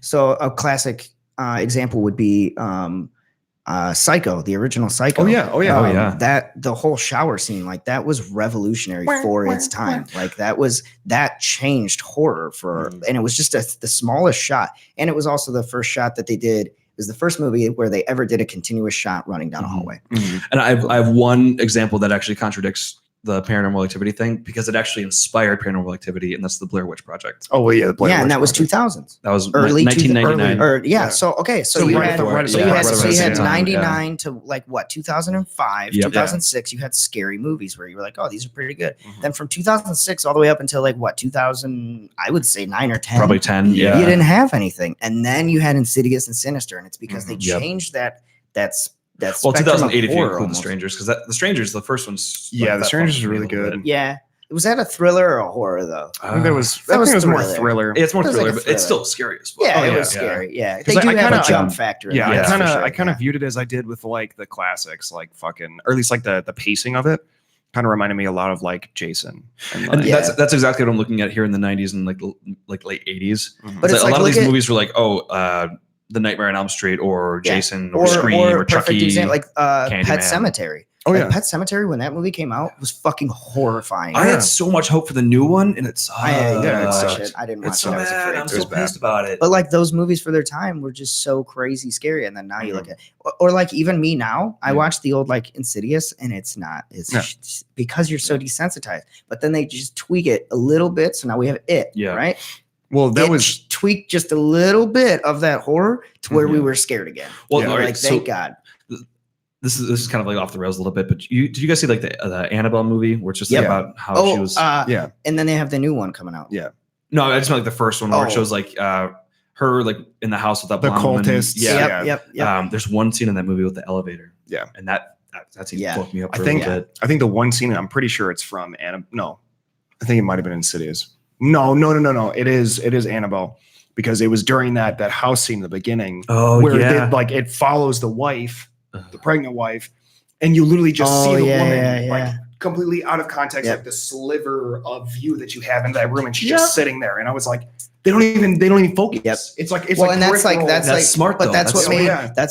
so a classic example would be Psycho, the original Psycho. That the whole shower scene, like that was revolutionary for its time. Like that changed horror and it was just the smallest shot, and it was also the first shot that they did. It was the first movie where they ever did a continuous shot running down a hallway. And I have one example that actually contradicts the Paranormal Activity thing, because it actually inspired Paranormal Activity, and that's the Blair Witch Project. Oh well, yeah, the Blair Witch and that was Project. 2000s. That was early 1999. So you had 99 to like what 2005, 2006. You had scary movies where you were like, oh, these are pretty good. Then from 2006 all the way up until like what 2000, I would say 9 or 10. Probably 10. Yeah, you didn't have anything, and then you had Insidious and Sinister, and it's because they changed that's. Well, 2008 if you include The Strangers, because The Strangers, the first one's The Strangers is really good. Yeah, was that a thriller or a horror though? I think it was more thriller. It's more thriller, but it's still scary as well. Yeah, it was scary. Yeah, they do have a jump factor. Yeah, I kind of viewed it as I did with like the classics, like fucking, or at least like the pacing of it. Kind of reminded me a lot of like Jason. And that's exactly what I'm looking at here in the 90s and like late 80s. But a lot of these movies were like, The Nightmare on Elm Street or Jason or Scream or Chucky, like Pet Sematary. Oh yeah, Pet Sematary when that movie came out was fucking horrifying. I had so much hope for the new one, and it's I didn't watch it. I was afraid. I'm so pissed about it. But like those movies for their time were just so crazy scary, and then now you look at or like even me now, I watch the old like Insidious, and it's because you're so desensitized. But then they just tweak it a little bit, so now we have it. Yeah. Right. Well, that was tweaked just a little bit of that horror to where we were scared again. Well, like thank God. This is kind of like off the rails a little bit, but did you guys see like the Annabelle movie where it's just about how she was? And then they have the new one coming out. Yeah. No, I just meant like the first one where it shows like her like in the house with that the cultists. Yep. There's one scene in that movie with the elevator. Yeah. And that scene fucked me up. I think the one scene, I'm pretty sure it's from Annabelle. No, I think it might have been Insidious. No. It is Annabelle, because it was during that house scene in the beginning. Where it follows the wife, the pregnant wife, and you literally just see the woman like completely out of context, like the sliver of view that you have in that room, and she's just sitting there. And I was like, they don't even focus. It's like that's smart. But that's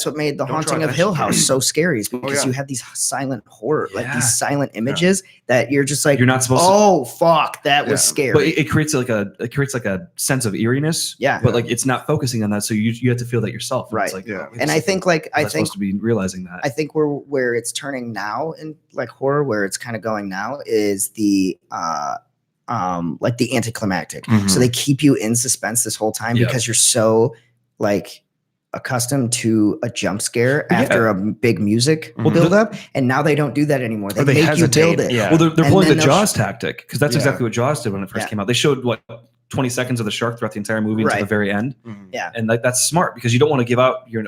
what made the Haunting of Hill House so scary, is because you have these silent horror, like these silent images that you're just like, you're not supposed to. Oh fuck, that was scary. But it creates like a sense of eeriness. Yeah. But like it's not focusing on that, so you have to feel that yourself. Right. It's like, and I think supposed to be realizing that. I think where it's turning now in like horror, where it's kind of going now is the like the anticlimactic. So they keep you in suspense this whole time because you're so like accustomed to a jump scare after a big music build up, and now they don't do that anymore. They make you build it. Well, they're pulling the Jaws tactic, because that's exactly what Jaws did when it first came out. They showed 20 seconds of the shark throughout the entire movie until the very end. And like that's smart, because you don't want to give out your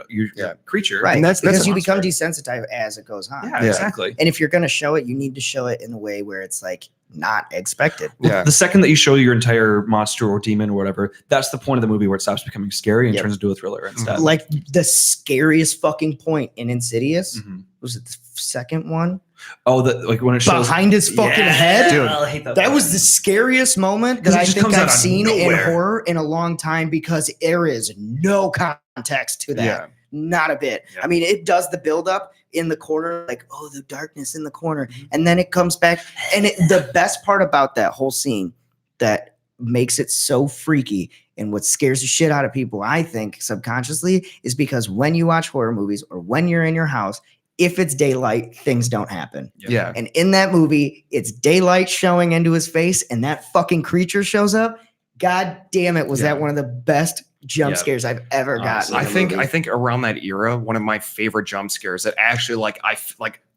creature. Right. And that's because you become desensitized as it goes on. Yeah, exactly. And if you're going to show it, you need to show it in a way where it's like not expected. Well, the second that you show your entire monster or demon or whatever, that's the point of the movie where it stops becoming scary and turns into a thriller instead. Like the scariest fucking point in Insidious, was it the second one? Oh, like when it shows behind his fucking head, dude. I hate that was the scariest moment that I think I've seen in horror in a long time, because there is no context to that, not a bit. I mean, it does the build up in the corner, like the darkness in the corner, and then it comes back. And the best part about that whole scene that makes it so freaky and what scares the shit out of people, I think subconsciously, is because when you watch horror movies or when you're in your house, if it's daylight, things don't happen. Yeah. And in that movie, it's daylight showing into his face, and that fucking creature shows up. God damn it, was that one of the best jump scares I've ever gotten. I think around that era, one of my favorite jump scares that actually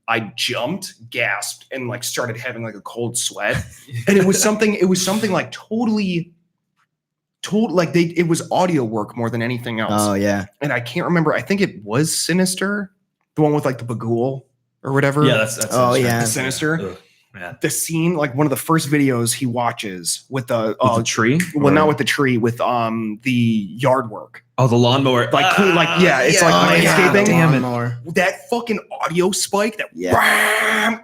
I jumped, gasped, and like started having like a cold sweat. And it was something like totally like it was audio work more than anything else. Oh yeah. And I can't remember. I think it was Sinister, the one with like the Bagul or whatever. Yeah, that's oh Sinister. yeah. The Sinister. Ugh, man. The scene, like one of the first videos he watches with the tree. Well, not with the tree, with the yard work. Oh, the lawnmower. It's like landscaping. Damn it. That fucking audio spike that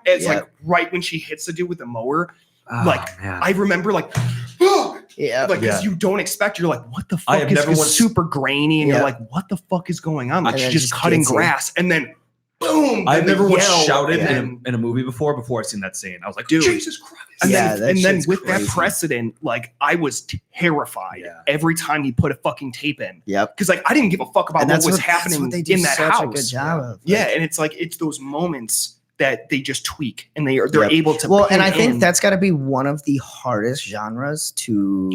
it's like right when she hits the dude with the mower. Man. I remember like because you don't expect, you're like, what the fuck is super grainy, and you're like, what the fuck is going on? Like she's just cutting grass, and then boom. I've never once shouted in a movie before I've seen that scene. I was like, dude, Jesus Christ. And then with that precedent, like I was terrified every time he put a fucking tape in. Yep. Because like I didn't give a fuck about what was happening in that house. A good job of. And it's like it's those moments that they just tweak and they're able to. Well, and I think that's got to be one of the hardest genres to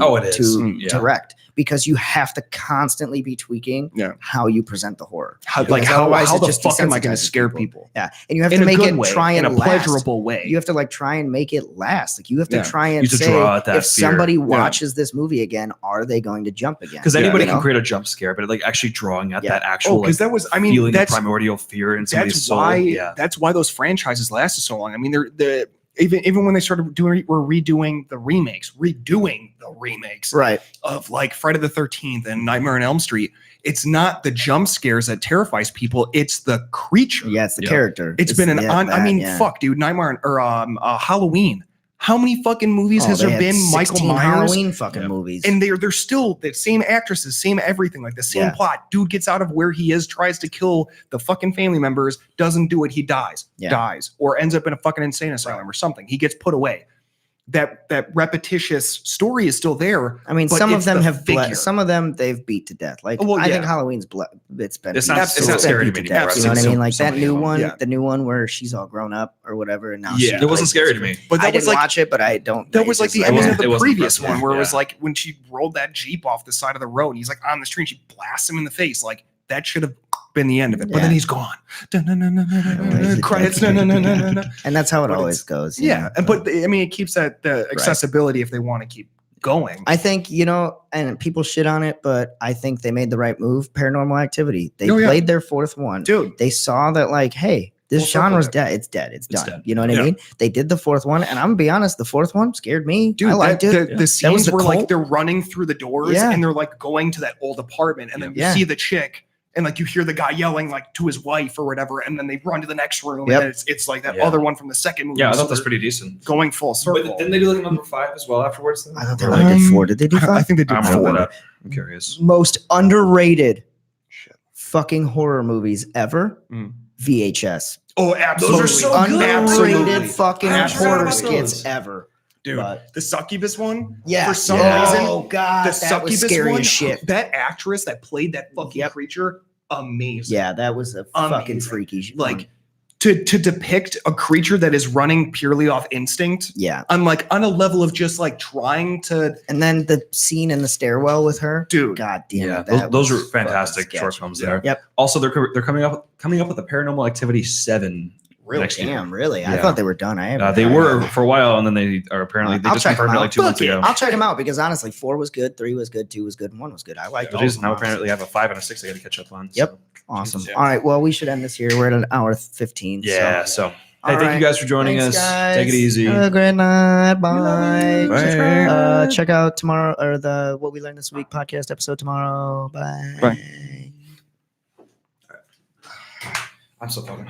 direct, because you have to constantly be tweaking how you present the horror. How the fuck am I going to scare people? Yeah, and you have to make it try and in a pleasurable way. You have to like try and make it last. Like you have to try and say, if somebody watches this movie again, are they going to jump again? Because anybody can create a jump scare, but like actually drawing out that actual because that was feeling of primordial fear in somebody's soul. That's why those franchises lasted so long. I mean, they're even when they started redoing the remakes right of like Friday the 13th and Nightmare on Elm Street. It's not the jump scares that terrifies people, it's the creature. Yeah, it's the character. It's been fuck, dude. Nightmare or Halloween. How many fucking movies has there been? Michael Myers Halloween fucking movies, and they're still the same actresses, same everything, like the same plot. Dude gets out of where he is, tries to kill the fucking family members, doesn't do it, he dies, or ends up in a fucking insane asylum or something. He gets put away. That repetitious story is still there. I mean, some of them some of them they've beat to death. Like I think Halloween's it's not scary to me. You know what I mean? Like that new one, the new one where she's all grown up or whatever, and now it wasn't scary to me. But I didn't watch it, but I don't. That was like the ending of the previous one, where it was like when she rolled that Jeep off the side of the road, and he's like on the street, and she blasts him in the face. Like that should have been the end of it, but then he's gone. Credits. And that's how it always goes. But I mean, it keeps that the accessibility if they want to keep going. I think, and people shit on it, but I think they made the right move. Paranormal Activity. They played their fourth one. Dude. They saw that like, hey, this genre's dead. It's dead. It's done. You know what I mean? They did the fourth one, and I'm gonna be honest, the fourth one scared me. Dude, I liked it. The scenes were like they're running through the doors and they're like going to that old apartment, and then you see the chick. And like you hear the guy yelling like to his wife or whatever, and then they run to the next room, and it's like that other one from the second movie. Yeah, I thought that's pretty decent. Going full circle. But didn't they do like number 5 as well afterwards? Then? I thought they only did 4. Did they do 5? I think they did 4. I'm curious. Most underrated fucking horror movies ever. VHS. Oh, absolutely. Those are so underrated fucking horror skits ever. Dude, the Succubus one? Yeah. For some reason. Oh, God. The Succubus scary one, as shit. That actress that played that fucking creature, amazing. Yeah, that was a fucking freaky like to depict a creature that is running purely off instinct. Yeah. On a level of just like trying to. And then the scene in the stairwell with her. Dude. God damn it. Those are fantastic short films there. Yep. Also, they're coming up with a Paranormal Activity 7. Really? Damn, really? I thought they were done. They were for a while, and then they are apparently they just confirmed it like 2 months ago. I'll check them out because honestly, 4 was good, 3 was good, 2 was good, and 1 was good. I liked it. Now apparently have a 5 and a 6 I got to catch up on. Yep. Awesome. All right. Well, we should end this here. We're at an hour 15. Yeah. So hey, thank you guys for joining us. Guys. Take it easy. Have a great night. Bye. Bye. Check out tomorrow or the What We Learned This Week podcast episode tomorrow. Bye. Bye. I'm still talking.